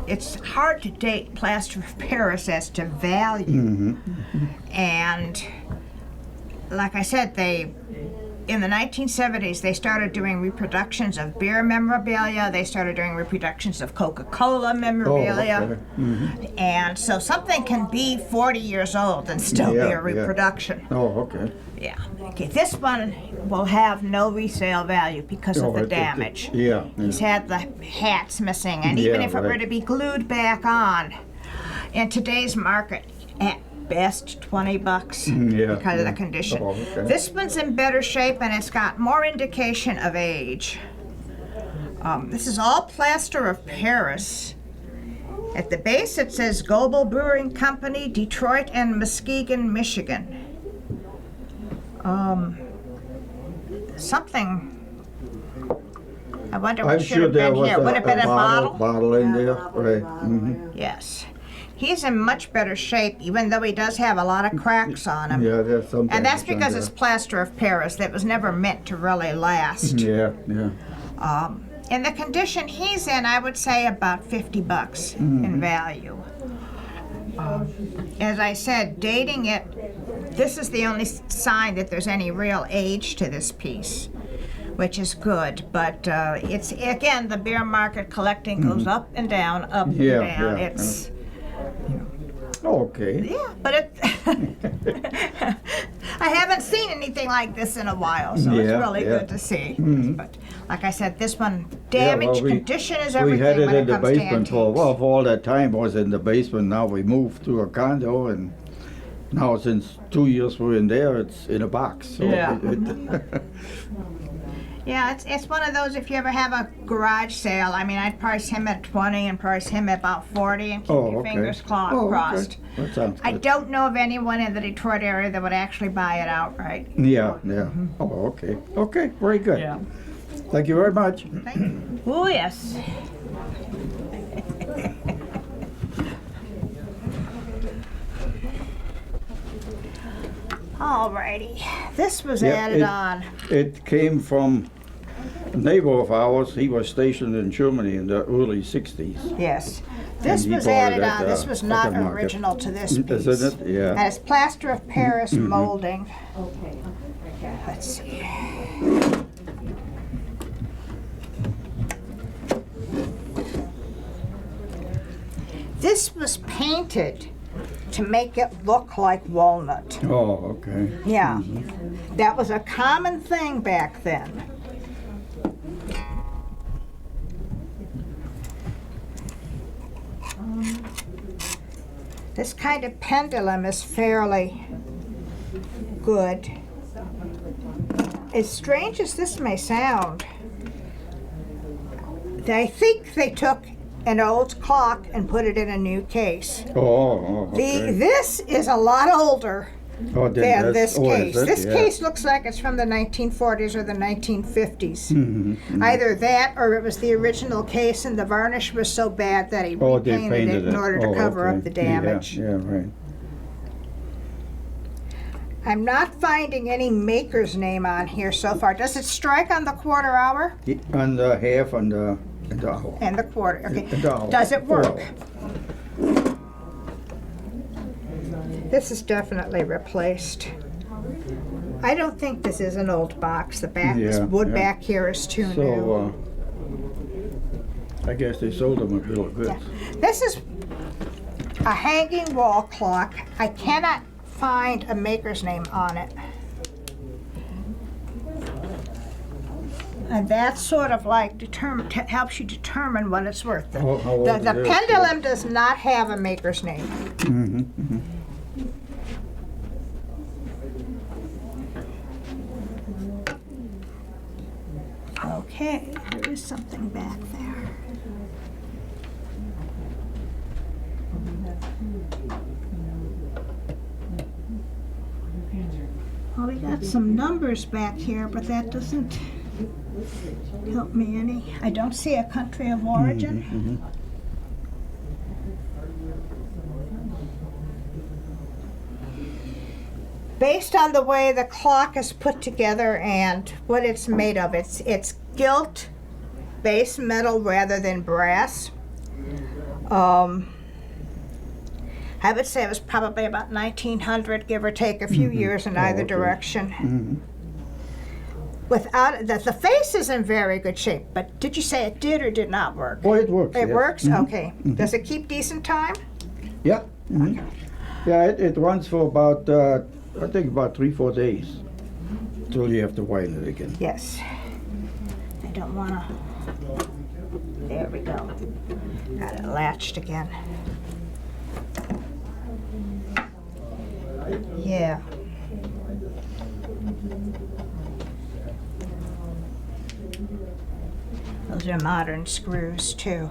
it's hard to date plaster of Paris as to value. And like I said, they in the 1970s, they started doing reproductions of beer memorabilia. They started doing reproductions of Coca-Cola memorabilia. And so something can be 40 years old and still be a reproduction. Oh, okay. Yeah. Okay, this one will have no resale value because of the damage. Yeah. He's had the hats missing, and even Yeah, if it were right. to be glued back on, in today's market, at best $20 yeah, because of yeah. the condition. Oh, okay. This one's in better shape, and it's got more indication of age. This is all plaster of Paris. At the base, it says Global Brewing Company, Detroit and Muskegon, Michigan. Something. I wonder what I'm should sure have there been was here. Would have been a bottle? bottle in there, right? Mm-hmm. Yes. He's in much better shape, even though he does have a lot of cracks on him. Yeah, there's something. And that's because it's plaster of Paris that was never meant to really last. Yeah, yeah. In the condition he's in, I would say about $50 in value. As I said, dating it, this is the only sign that there's any real age to this piece, which is good. But it's, again, the beer market collecting goes up and down, up and Yeah, down. yeah, It's, Okay. yeah, but it, I haven't seen anything like this in a while, so it's Yeah, really yeah. good to see. But like I said, this one, damage, condition is We everything had it when in it the comes to basement for, antiques. well, for all that time was in the basement. Now we moved to a condo, and now since 2 years we're in there, it's in a box. So Yeah. it- Yeah, it's one of those, if you ever have a garage sale, I mean, I'd price him at 20 and price him at about 40 and keep Oh, your okay. fingers Oh, okay. crossed. That sounds I good. don't know of anyone in the Detroit area that would actually buy it outright. Yeah, yeah. Oh, okay. Okay, very good. Yeah. Thank you very much. Oh, yes. Alrighty, this was Yeah, added on. It came from a neighbor of ours. He was stationed in Germany in the early 60s. Yes. This he was bought it added at on. This was at not the market. original to this piece. Isn't it? Yeah. And it's plaster of Paris molding. Let's see. This was painted to make it look like walnut. Oh, okay. Yeah. That was a common thing back then. This kind of pendulum is fairly good. As strange as this may sound, I think they took an old clock and put it in a new case. Oh, okay. This is a lot older Oh, then than that's- this oh, is case. it? This Yeah. case looks like it's from the 1940s or the 1950s. Mm-hmm, Either that or it was the original case and the varnish was so bad that he Oh, they repainted painted it in order to Oh, cover okay. up the damage. Yeah, right. I'm not finding any maker's name on here so far. Does it strike on the quarter hour? On the half and the hour. And the quarter, okay. And the hour. Does it work? Oh. This is definitely replaced. I don't think this is an old box. The back, this Yeah, wood yeah. back here is too new. So, I guess they sold them a bill of goods. This is a hanging wall clock. I cannot find a maker's name on it. And that's sort of like helps you determine what it's worth. The, How old the, it the is, pendulum does not have a maker's name. Okay, there is something back there. Well, we got some numbers back here, but that doesn't help me any. I don't see a country of origin. Based on the way the clock is put together and what it's made of, it's gilt base metal rather than brass. I would say it was probably about 1900, give or take a few years in either okay. direction. without the face is in very good shape. But did you say it did or did not work? Oh, it works. It yes. works. Mhm. Okay. Does it keep decent time? Yeah. Mhm. Yeah, it runs for about, I think about 3-4 days till you have to widen it again. Yes. I don't want to. There we go. Got it latched again. Yeah. Those are modern screws too.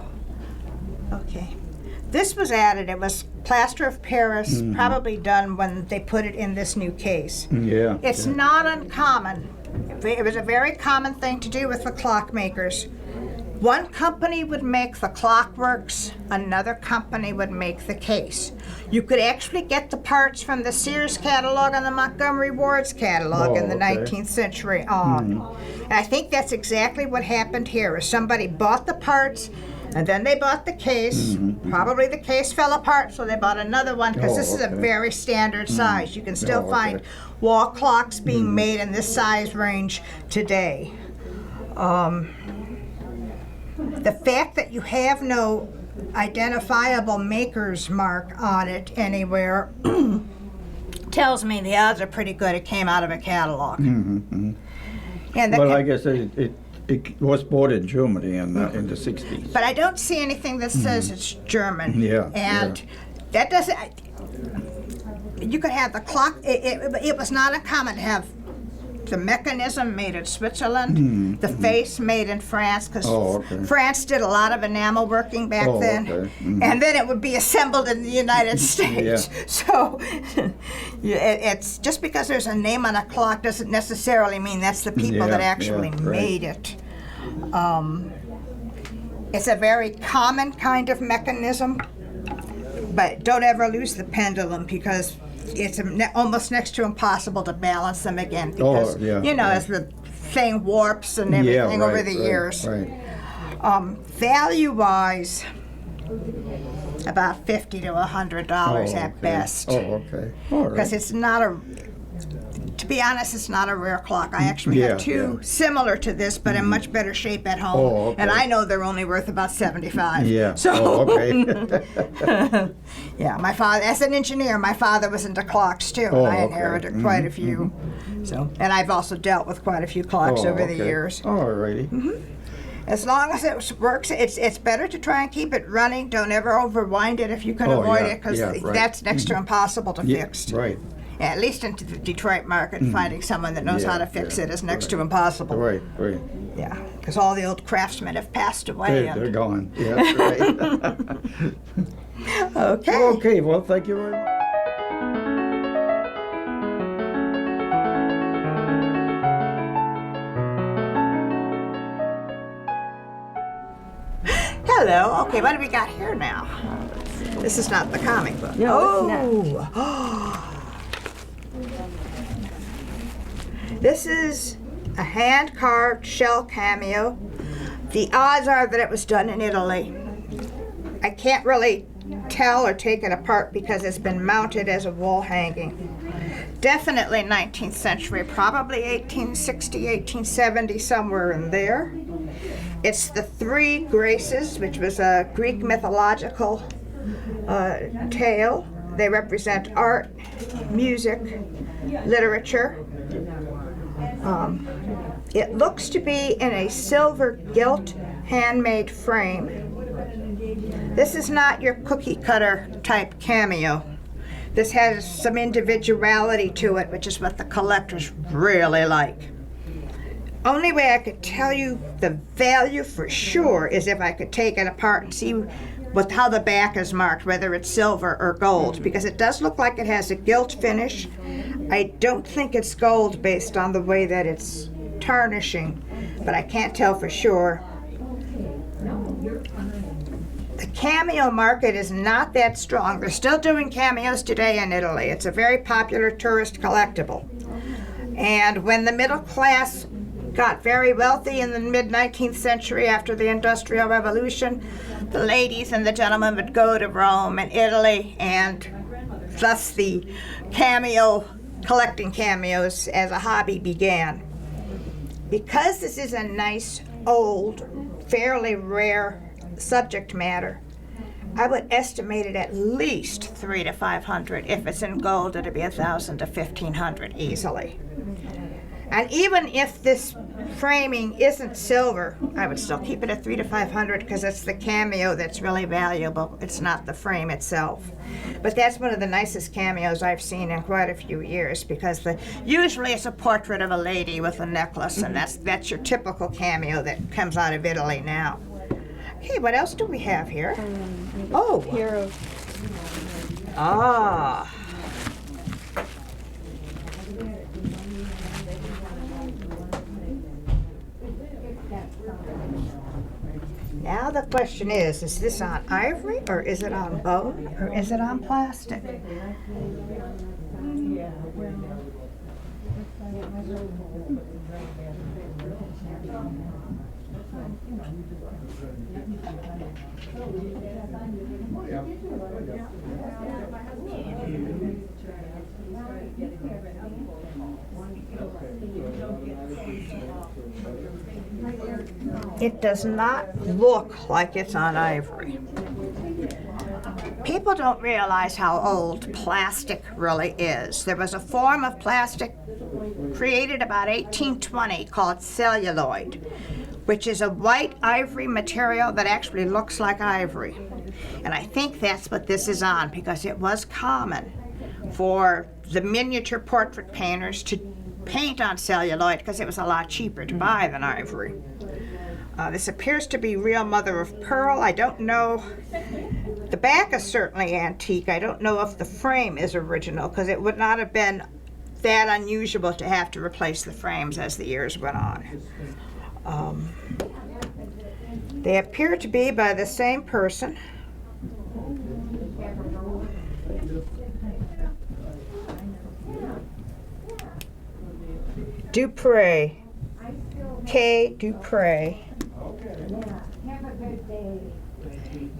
Okay. This was added, it was plaster of Paris, probably done when they put it in this new case. Yeah. It's yeah. not uncommon. It was a very common thing to do with the clockmakers. One company would make the clockworks, another company would make the case. You could actually get the parts from the Sears catalog and the Montgomery Ward's catalog in the okay. 19th century on. And I think that's exactly what happened here. Is somebody bought the parts, and then they bought the case. Probably the case fell apart, so they bought another one, because this is a okay. very standard size. You can still okay. find wall clocks being made in this size range today. The fact that you have no identifiable maker's mark on it anywhere tells me the odds are pretty good it came out of a catalog. And the Well, I guess it was bought in Germany in the 60s. but I don't see anything that says it's German. Yeah, And that doesn't. You could have the clock. It was not uncommon to have the mechanism made in Switzerland, the face made in France, because Oh, okay. France did a lot of enamel working back Oh, then, okay. and then it would be assembled in the United States. So it's just because there's a name on a clock doesn't necessarily mean that's the people that Yeah, actually yeah, right. made it. It's a very common kind of mechanism, but don't ever lose the pendulum, because it's almost next to impossible to balance them again, because yeah, you know, yeah. as the thing warps and everything over the years. Right. Value-wise, about $50 to $100 at okay. best, Oh, okay. All right. because it's not a. To be honest, it's not a rare clock. I actually have two similar to this, but in much better shape at home. Oh, okay. And I know they're only worth about $75. Yeah. So, Oh, okay. yeah, my father, as an engineer, my father was into clocks too, and Oh, I okay. inherited quite a few. So, and I've also dealt with quite a few clocks over the years. All righty. As long as it works, it's better to try and keep it running. Don't ever overwind it if you can Oh, avoid yeah, it, because yeah, right. that's next to impossible to Yeah, fix. right. At least into the Detroit market, finding someone that knows Yeah, how to fix yeah, it is next to right. impossible. Right. Yeah, because all the old craftsmen have passed away. They're and- gone. Yeah, right. Okay. Okay, well, thank you very much. Hello. Okay, what do we got here now? This is not the comic book. No, This is a hand-carved shell cameo. The odds are that it was done in Italy. I can't really tell or take it apart because it's been mounted as a wall hanging. Definitely 19th century, probably 1860, 1870, somewhere in there. It's the Three Graces, which was a Greek mythological tale. They represent art, music, literature. It looks to be in a silver gilt handmade frame. This is not your cookie cutter type cameo. This has some individuality to it, which is what the collectors really like. Only way I could tell you the value for sure is if I could take it apart and see how the back is marked, whether it's silver or gold, because it does look like it has a gilt finish. I don't think it's gold based on the way that it's tarnishing, but I can't tell for sure. The cameo market is not that strong. They're still doing cameos today in Italy. It's a very popular tourist collectible. And when the middle class got very wealthy in the mid-19th century after the Industrial Revolution, the ladies and the gentlemen would go to Rome and Italy, and thus the collecting cameos as a hobby began. Because this is a nice, old, fairly rare subject matter, I would estimate it at least 300 to 500. If it's in gold, it'd be 1,000 to 1,500 easily. And even if this framing isn't silver, I would still keep it at 300 to 500 because it's the cameo that's really valuable. It's not the frame itself. But that's one of the nicest cameos I've seen in quite a few years because usually it's a portrait of a lady with a necklace, and that's your typical cameo that comes out of Italy now. Okay, what else do we have here? Oh, ah. Now the question is this on ivory, or is it on bone, or is it on plastic? It does not look like it's on ivory. People don't realize how old plastic really is. There was a form of plastic created about 1820 called celluloid, which is a white ivory material that actually looks like ivory. And I think that's what this is on, because it was common for the miniature portrait painters to paint on celluloid because it was a lot cheaper to buy than ivory. This appears to be real mother of pearl. I don't know. The back is certainly antique. I don't know if the frame is original because it would not have been that unusual to have to replace the frames as the years went on. They appear to be by the same person. Dupre, K. Dupre.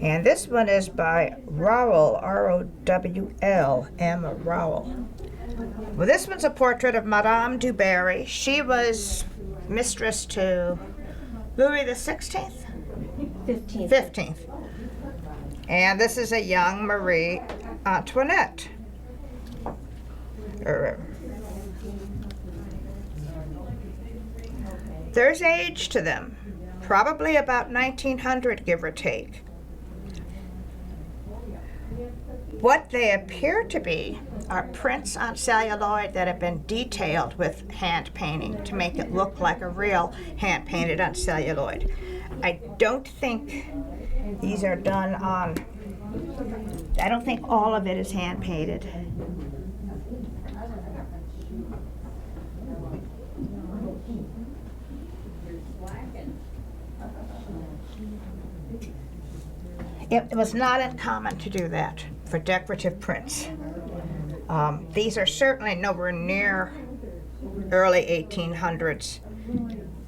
And this one is by Rowell, R-O-W-L, Emma Rowell. Well, this one's a portrait of Madame du Barry. She was mistress to Louis the 16th? 15th. 15th. And this is a young Marie Antoinette. There's age to them, probably about 1900, give or take. What they appear to be are prints on celluloid that have been detailed with hand painting to make it look like a real hand painted on celluloid. I don't think these are done on, I don't think all of it is hand painted. It was not uncommon to do that for decorative prints. These are certainly nowhere near early 1800s,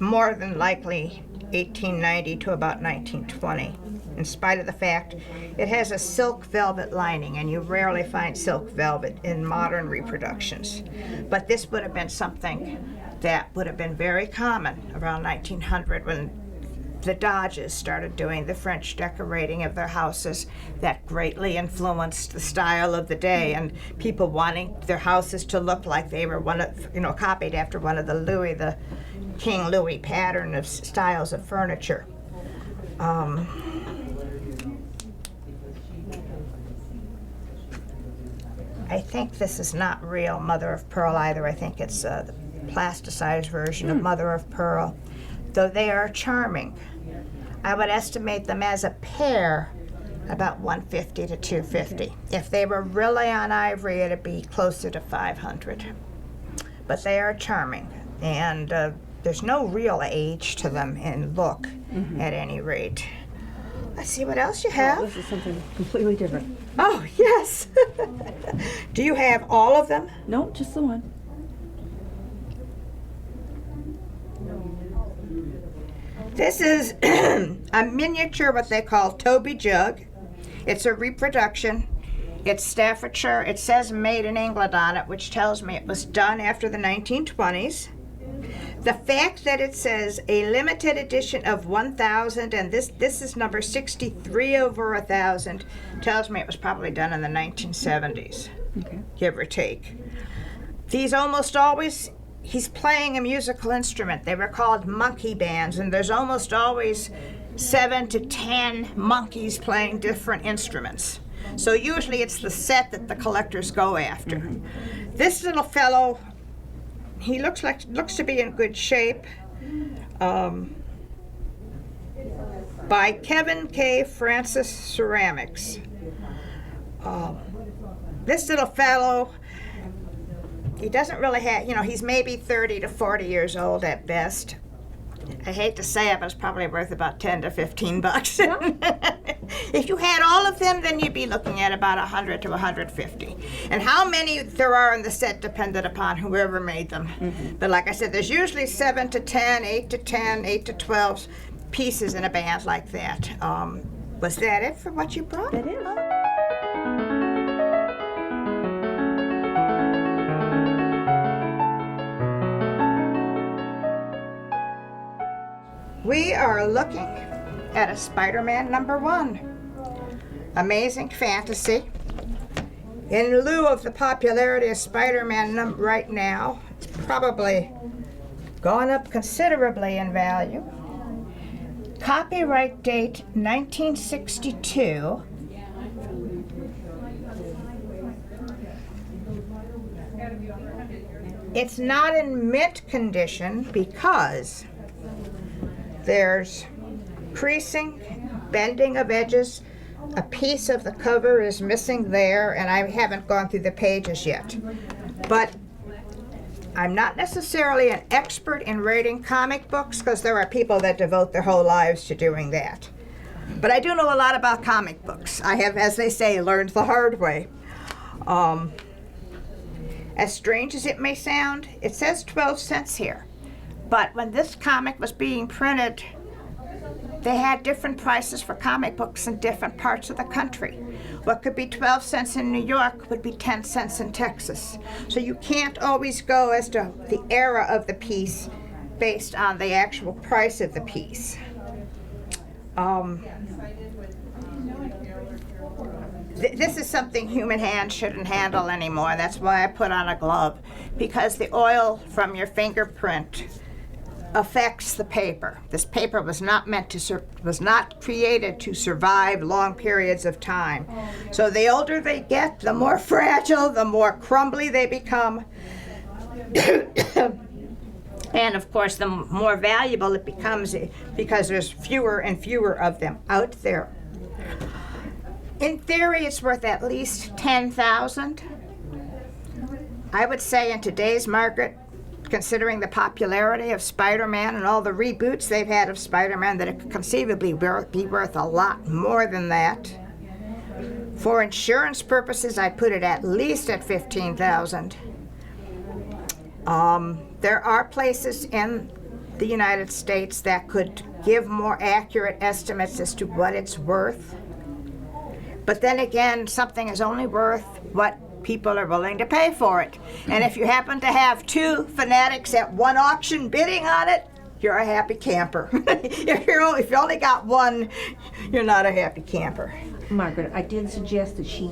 more than likely 1890 to about 1920, in spite of the fact it has a silk velvet lining, and you rarely find silk velvet in modern reproductions. But this would have been something that would have been very common around 1900 when the Dodges started doing the French decorating of their houses. That greatly influenced the style of the day, and people wanting their houses to look like they were copied after one of the King Louis pattern of styles of furniture. I think this is not real mother of pearl either. I think it's the plasticized version of mother of pearl, though they are charming. I would estimate them as a pair about 150 to 250. If they were really on ivory, it'd be closer to 500. But they are charming, and there's no real age to them in look, at any rate. Let's see what else you have. This is something completely different. Oh, yes. Do you have all of them? No, just the one. This is a miniature, what they call Toby jug. It's a reproduction. It's Staffordshire. It says made in England on it, which tells me it was done after the 1920s. The fact that it says a limited edition of 1,000, and this is number 63 over 1,000, tells me it was probably done in the 1970s, give or take. These almost always, he's playing a musical instrument. They were called monkey bands, and there's almost always 7 to 10 monkeys playing different instruments. So usually it's the set that the collectors go after. This little fellow, he looks to be in good shape. By Kevin K. Francis Ceramics. This little fellow, he doesn't really have, he's maybe 30 to 40 years old at best. I hate to say it, but it's probably worth about 10 to 15 bucks. If you had all of them, then you'd be looking at about 100 to 150. And how many there are in the set depended upon whoever made them. But like I said, there's usually 7 to 10, 8 to 10, 8 to 12 pieces in a band like that. Was that it for what you brought? That is. We are looking at a Spider-Man #1. Amazing fantasy. In lieu of the popularity of Spider-Man right now, it's probably gone up considerably in value. Copyright date 1962. It's not in mint condition because there's creasing, bending of edges. A piece of the cover is missing there, and I haven't gone through the pages yet. But I'm not necessarily an expert in rating comic books, because there are people that devote their whole lives to doing that. But I do know a lot about comic books. I have, as they say, learned the hard way. As strange as it may sound, it says 12 cents here. But when this comic was being printed, they had different prices for comic books in different parts of the country. What could be 12 cents in New York would be 10 cents in Texas. So you can't always go as to the era of the piece based on the actual price of the piece. This is something human hands shouldn't handle anymore. That's why I put on a glove, because the oil from your fingerprint affects the paper. This paper was not created to survive long periods of time. So the older they get, the more fragile, the more crumbly they become. And of course, the more valuable it becomes because there's fewer and fewer of them out there. In theory, it's worth at least $10,000. I would say in today's market, considering the popularity of Spider-Man and all the reboots they've had of Spider-Man, that it could conceivably be worth a lot more than that. For insurance purposes, I put it at least at $15,000. There are places in the United States that could give more accurate estimates as to what it's worth. But then again, something is only worth what people are willing to pay for it. And if you happen to have two fanatics at one auction bidding on it, you're a happy camper. If you only got one, you're not a happy camper. Margaret, I did suggest that she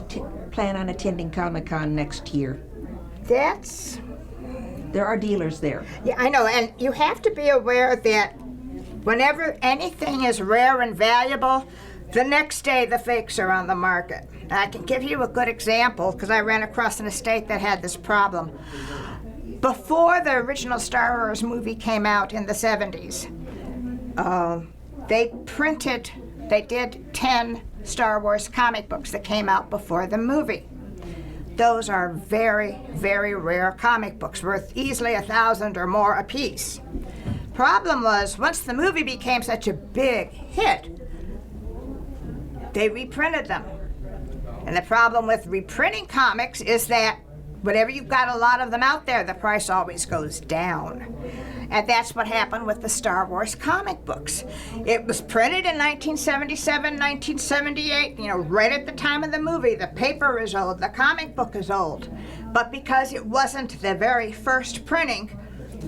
plan on attending Comic-Con next year. There are dealers there. Yeah, I know, and you have to be aware that whenever anything is rare and valuable, the next day the fakes are on the market. And I can give you a good example because I ran across an estate that had this problem. Before the original Star Wars movie came out in the 70s, they did 10 Star Wars comic books that came out before the movie. Those are very, very rare comic books, worth easily $1,000 or more a piece. Problem was, once the movie became such a big hit, they reprinted them. And the problem with reprinting comics is that whenever you've got a lot of them out there, the price always goes down. And that's what happened with the Star Wars comic books. It was printed in 1977, 1978, right at the time of the movie. The paper is old, the comic book is old. But because it wasn't the very first printing,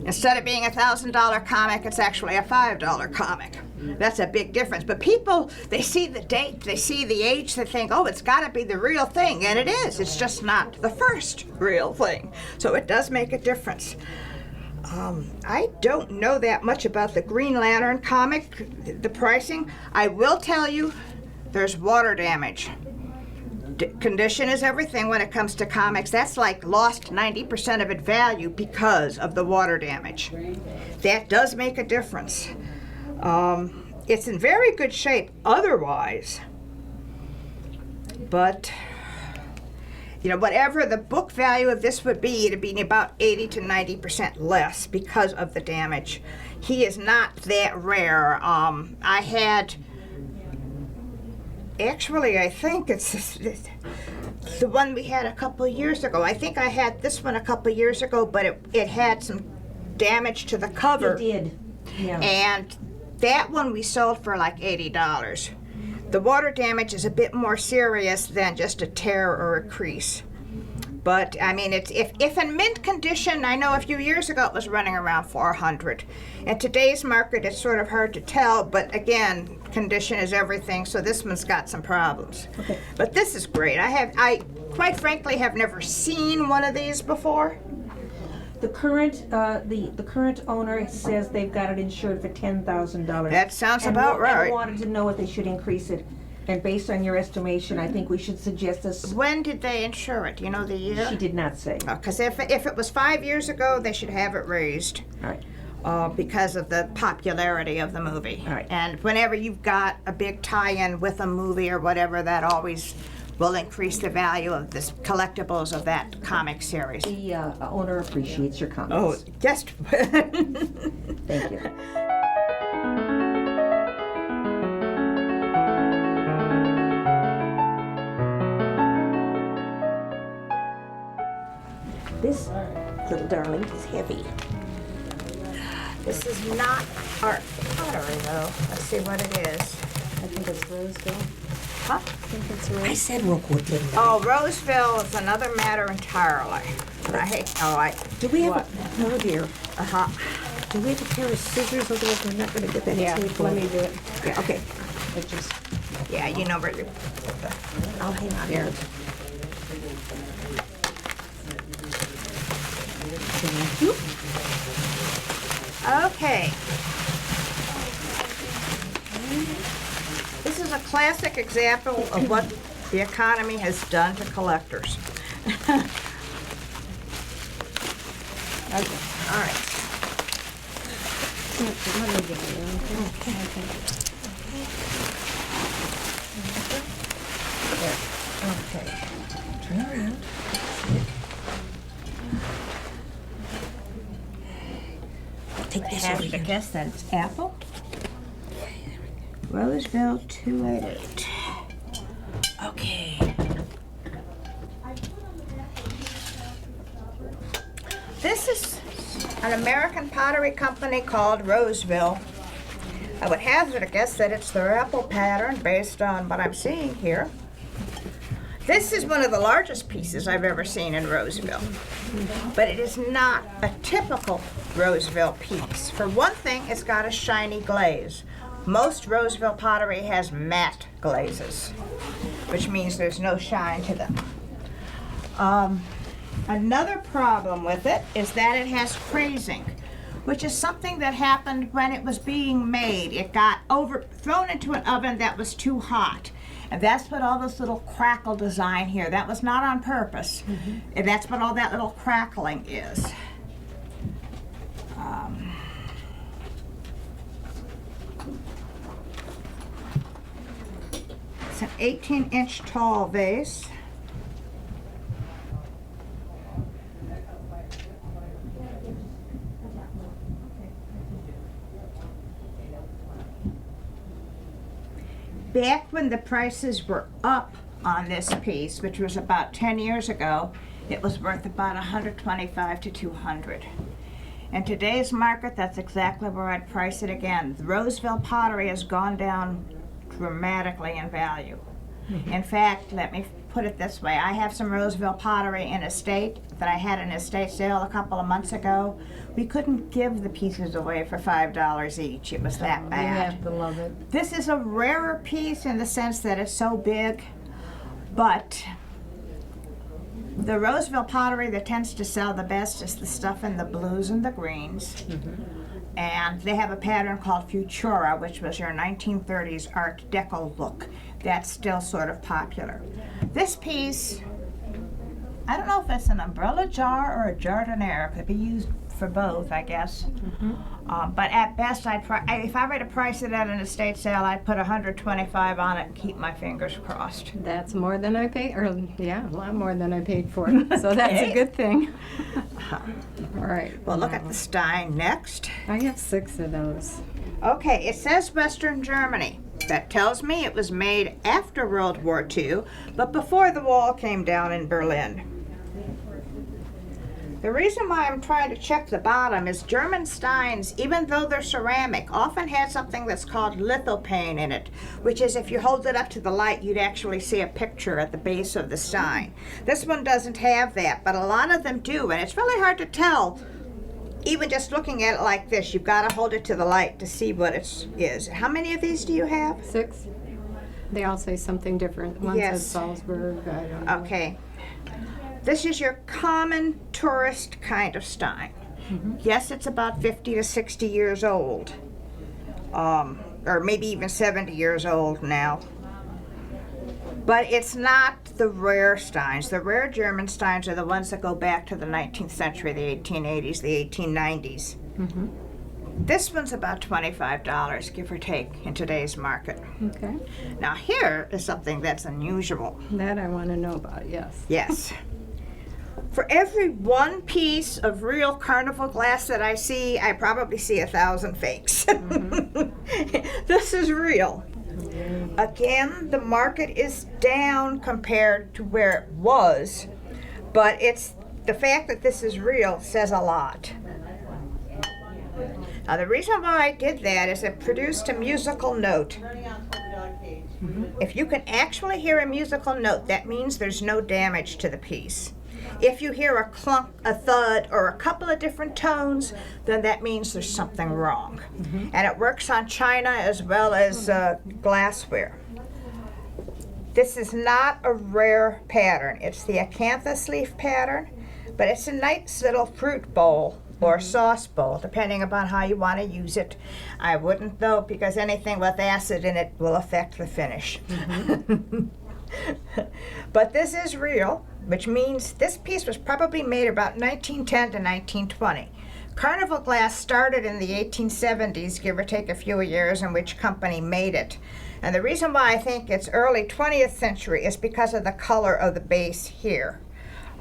Instead of being $1,000 comic, it's actually a $5 comic. That's a big difference. But people, they see the date, they see the age, they think, oh, it's got to be the real thing. And it is. It's just not the first real thing. So it does make a difference. I don't know that much about the Green Lantern comic, the pricing. I will tell you, there's water damage. Condition is everything when it comes to comics. That's like lost 90% of its value because of the water damage. That does make a difference. It's in very good shape otherwise, but whatever the book value of this would be, it'd be about 80 to 90% less because of the damage. He is not that rare. I think it's the one we had a couple of years ago. I think I had this one a couple of years ago, but it had some damage to the cover. It did. Yeah. And that one we sold for like $80. The water damage is a bit more serious than just a tear or a crease. But I mean, it's if in mint condition, I know a few years ago it was running around $400. In today's market, it's sort of hard to tell, but again, condition is everything, so this one's got some problems. Okay. But this is great. I quite frankly have never seen one of these before. The current the current owner says they've got it insured for $10,000. That sounds about right. And wanted to know if they should increase it. And based on your estimation, I think we should suggest this. When did they insure it? Do you know the year? She did not say. Because if it was 5 years ago, they should have it raised. All right. Because of the popularity of the movie. All right. And whenever you've got a big tie-in with a movie or whatever, that always will increase the value of this collectibles of that comic series. The owner appreciates your Oh, comments. just. Thank you. This little darling is heavy. This is not art pottery, though. Let's see what it is. I think it's Roseville. Huh? I think it's I Roseville. said Rookwood, didn't I? Oh, Roseville is another matter entirely. Do we have oh dear. Uh-huh. Do we have a pair of scissors? Otherwise we're not going to get that Yeah, tape let off. me do it. Yeah, okay. It just, Yeah, you know where to. I'll hang on here. Thank you. Okay. This is a classic example of what the economy has done to collectors. Okay, all right. let me get it. Okay. Okay. Turn around. Take this I have over to here. guess that it's apple. Roseville 288. Okay. This is an American pottery company called Roseville. I would hazard a guess that it's their apple pattern based on what I'm seeing here. This is one of the largest pieces I've ever seen in Roseville, but it is not a typical Roseville piece. For one thing, it's got a shiny glaze. Most Roseville pottery has matte glazes, which means there's no shine to them. Another problem with it is that it has crazing, which is something that happened when it was being made. It got thrown into an oven that was too hot. And that's what all this little crackle design here, that was not on purpose. And that's what all that little crackling is. It's an 18-inch tall vase. Back when the prices were up on this piece, which was about 10 years ago, it was worth about $125 to $200. In today's market, that's exactly where I'd price it again. The Roseville pottery has gone down dramatically in value. In fact, let me put it this way. I have some Roseville pottery in estate that I had an estate sale a couple of months ago. We couldn't give the pieces away for $5 each. It was that You bad. have to love it. This is a rarer piece in the sense that it's so big, but the Roseville pottery that tends to sell the best is the stuff in the blues and the greens. And they have a pattern called Futura, which was your 1930s Art Deco look. That's still sort of popular. This piece, I don't know if it's an umbrella jar or a jardiniere. It could be used for both, I guess. But at best, if I were to price it at an estate sale, I'd put $125 on it and keep my fingers crossed. That's more than I paid, or yeah, a lot more than I paid for it. So that's a good thing. All right. Well, look at the Stein next. I have 6 of those. Okay, it says Western Germany. That tells me it was made after World War II, but before the wall came down in Berlin. The reason why I'm trying to check the bottom is German steins, even though they're ceramic, often had something that's called lithopane in it, which is if you hold it up to the light, you'd actually see a picture at the base of the stein. This one doesn't have that, but a lot of them do, and it's really hard to tell. Even just looking at it like this, you've got to hold it to the light to see what it is. How many of these do you have? 6. They all say something different. One Yes. says Salzburg. I don't know. Okay. This is your common tourist kind of stein. Yes, it's about 50 to 60 years old. Or maybe even 70 years old now. But it's not the rare steins. The rare German steins are the ones that go back to the 19th century, the 1880s, the 1890s. This one's about $25, give or take, in today's market. Okay. Now here is something that's unusual. That I want to know about, yes. Yes. For every one piece of real carnival glass that I see, I probably see 1,000 fakes. This is real. Again, the market is down compared to where it was, but it's the fact that this is real says a lot. Now, the reason why I did that is it produced a musical note. If you can actually hear a musical note, that means there's no damage to the piece. If you hear a clunk, a thud, or a couple of different tones, then that means there's something wrong. And it works on china as well as glassware. This is not a rare pattern. It's the acanthus leaf pattern, but it's a nice little fruit bowl or sauce bowl, depending upon how you want to use it. I wouldn't though, because anything with acid in it will affect the finish. But this is real, which means this piece was probably made about 1910 to 1920. Carnival glass started in the 1870s, give or take a few years, in which company made it. And the reason why I think it's early 20th century is because of the color of the base here.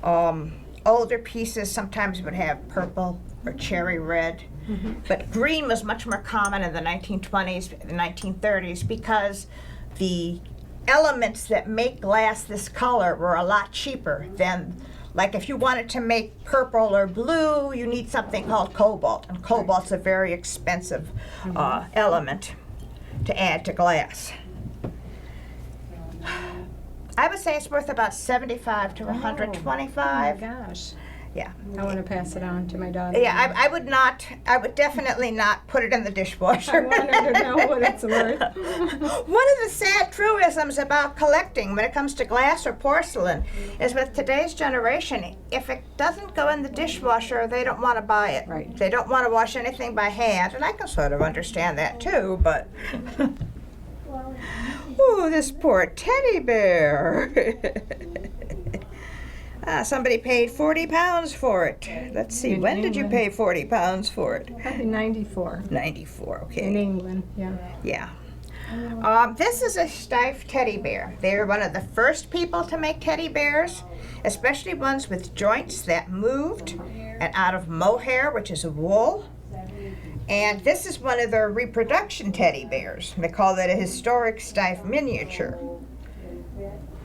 Older pieces sometimes would have purple or cherry red, but green was much more common in the 1920s, the 1930s, because the elements that make glass this color were a lot cheaper than, like if you wanted to make purple or blue, you need something called cobalt, and cobalt's a very expensive element to add to glass. I would say it's worth about $75 to $125. Oh my gosh. Yeah. I want to pass it on to my daughter. Yeah, I would definitely not put it in the dishwasher. I want her to know what it's worth. One of the sad truisms about collecting when it comes to glass or porcelain is with today's generation, if it doesn't go in the dishwasher, they don't want to buy it. Right. They don't want to wash anything by hand, and I can sort of understand that too, but... Ooh, this poor teddy bear. Somebody paid £40 for it. Let's see, In when did you England. pay £40 for it? Probably 94 94, in okay. England, yeah. Yeah. This is a Steiff teddy bear. They were one of the first people to make teddy bears, especially ones with joints that moved and out of mohair, which is a wool. And this is one of their reproduction teddy bears. They call it a historic Steiff miniature.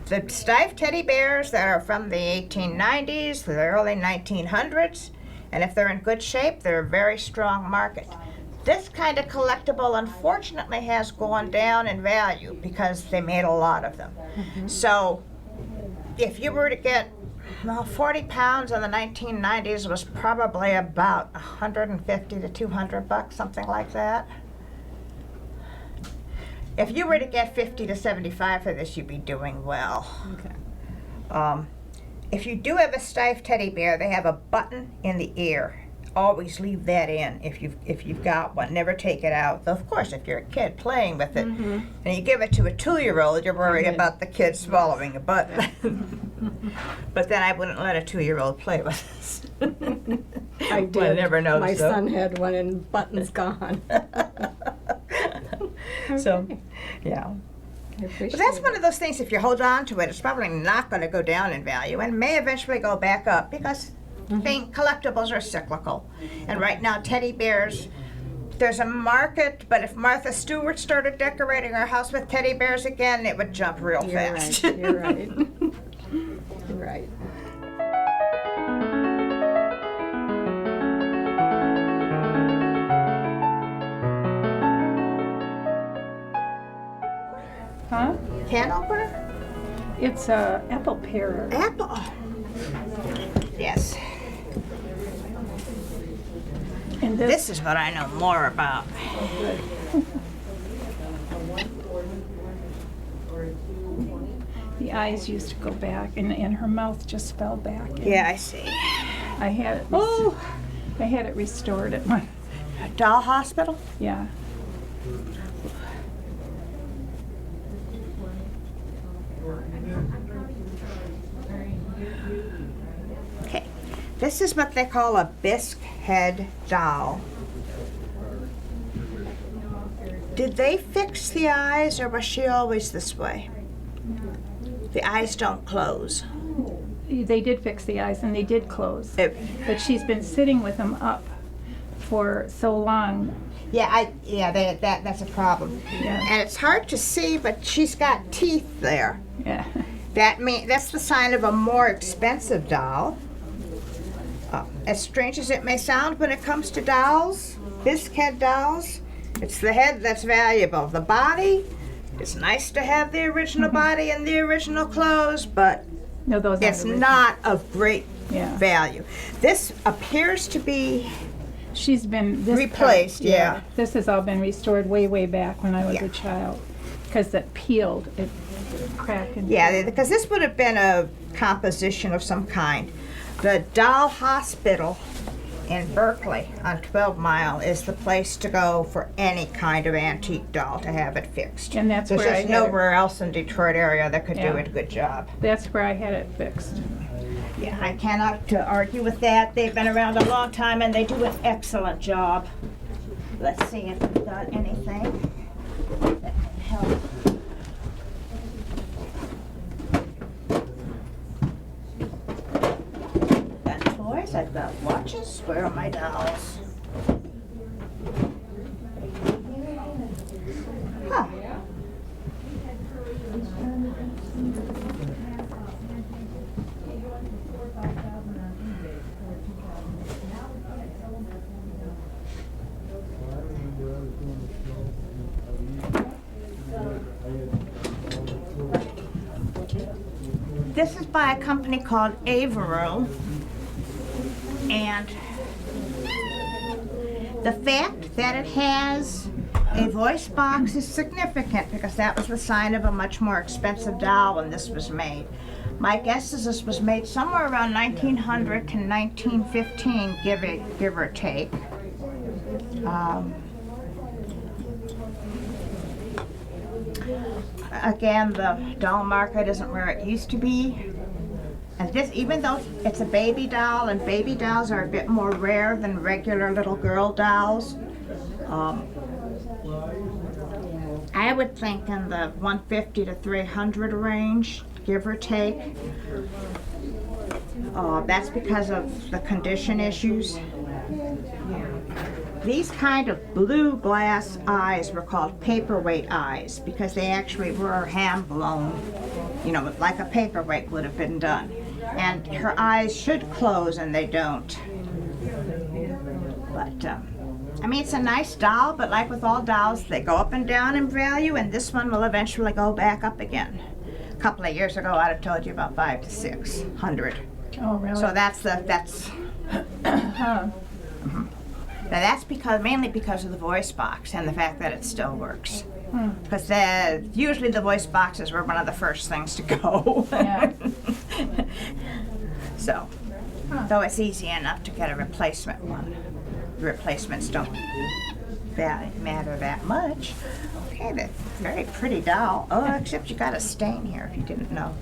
The Steiff teddy bears that are from the 1890s, the early 1900s, and if they're in good shape, they're a very strong market. This kind of collectible, unfortunately, has gone down in value because they made a lot of them. So if you were to get, well, 40 pounds in the 1990s was probably about 150 to 200 bucks, something like that. If you were to get 50 to 75 for this, you'd be doing well. Okay. If you do have a stiff teddy bear, they have a button in the ear. Always leave that in if you've got one. Never take it out. Though, of course, if you're a kid playing with it and you give it to a 2-year-old, you're worried about the kid swallowing a button. But then I wouldn't let a 2-year-old play with this. I did. Well, I never noticed. My though. son had one and buttons gone. So, Okay. yeah. I appreciate But that's it. one of those things, if you hold on to it, it's probably not going to go down in value and may eventually go back up because collectibles are cyclical. And right now, teddy bears, there's a market, but if Martha Stewart started decorating her house with teddy bears again, it would jump real You're fast. right. You're right. You're right. Huh? Can opener? It's a apple pear. Apple. Yes. And This is what I know more about. the eyes used to go back, and her mouth just fell back. And Yeah, I see. I had it. I had it restored at my. Doll hospital? Yeah. Okay. This is what they call a bisque head doll. Did they fix the eyes or was she always this way? The eyes don't close. They did fix the eyes and they did close. But she's been sitting with them up for so long. That's a problem. Yeah. And it's hard to see, but she's got teeth there. Yeah. That's the sign of a more expensive doll. As strange as it may sound when it comes to dolls, bisque head dolls, it's the head that's valuable. The body, it's nice to have the original body and the original clothes, but No, those it's aren't not of great Yeah. value. This appears to be She's been replaced, yeah. This has all been restored way back when I was Yeah. a child, because it peeled, it cracked. And Yeah, because this would have been a composition of some kind. The Doll Hospital in Berkeley on 12 Mile is the place to go for any kind of antique doll to have it fixed. And that's There's where I just had it. nowhere else in Detroit area that could do Yeah. a good job. That's where I had it fixed. Yeah, I cannot argue with that. They've been around a long time and they do an excellent job. Let's see if we've got anything that can help. Got toys, I've got watches. Where are my dolls? Huh. This is by a company called Avero, and the fact that it has a voice box is significant because that was the sign of a much more expensive doll when this was made. My guess is this was made somewhere around 1900 to 1915, give or take. Again, the doll market isn't where it used to be. And this, even though it's a baby doll, and baby dolls are a bit more rare than regular little girl dolls, I would think in the 150 to 300 range, give or take. That's because of the condition issues. These kind of blue glass eyes were called paperweight eyes because they actually were hand blown, you know, like a paperweight would have been done. And her eyes should close and they don't. But, I mean, it's a nice doll, but like with all dolls, they go up and down in value, and this one will eventually go back up again. A couple of years ago, I'd have told you about 500 to 600. Oh, really? So that's Huh. now that's mainly because of the voice box and the fact that it still works. Because usually the voice boxes were one of the first things to go. Yeah. So, though it's easy enough to get a replacement one, the replacements don't matter that much. Okay, that's a very pretty doll. Oh, except you got a stain here if you didn't know.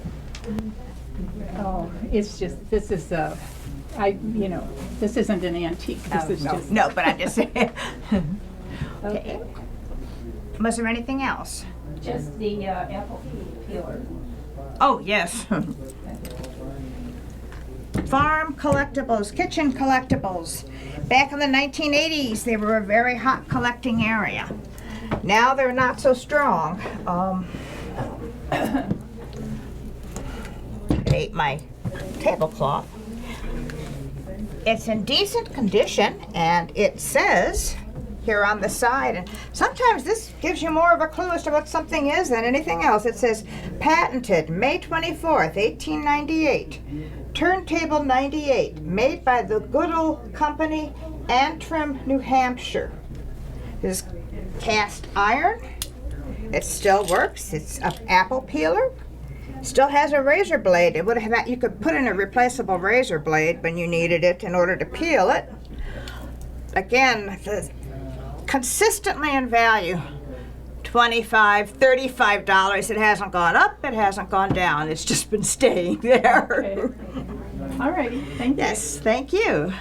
Oh, it's just, this is this isn't an antique. This is just. No, but I'm just saying. Okay. Was there anything else? Just the apple peeler. Oh, yes. Farm collectibles, kitchen collectibles. Back in the 1980s, they were a very hot collecting area. Now they're not so strong. I ate my tablecloth. It's in decent condition, and it says here on the side, and sometimes this gives you more of a clue as to what something is than anything else. It says, patented May 24th, 1898. Turntable 98, made by the Goodall Company, Antrim, New Hampshire. This is cast iron. It still works. It's an apple peeler. Still has a razor blade. It would have, you could put in a replaceable razor blade when you needed it in order to peel it. Again, consistently in value, $25, $35. It hasn't gone up, it hasn't gone down. It's just been staying there. Okay. All righty, thank you. Yes, thank you.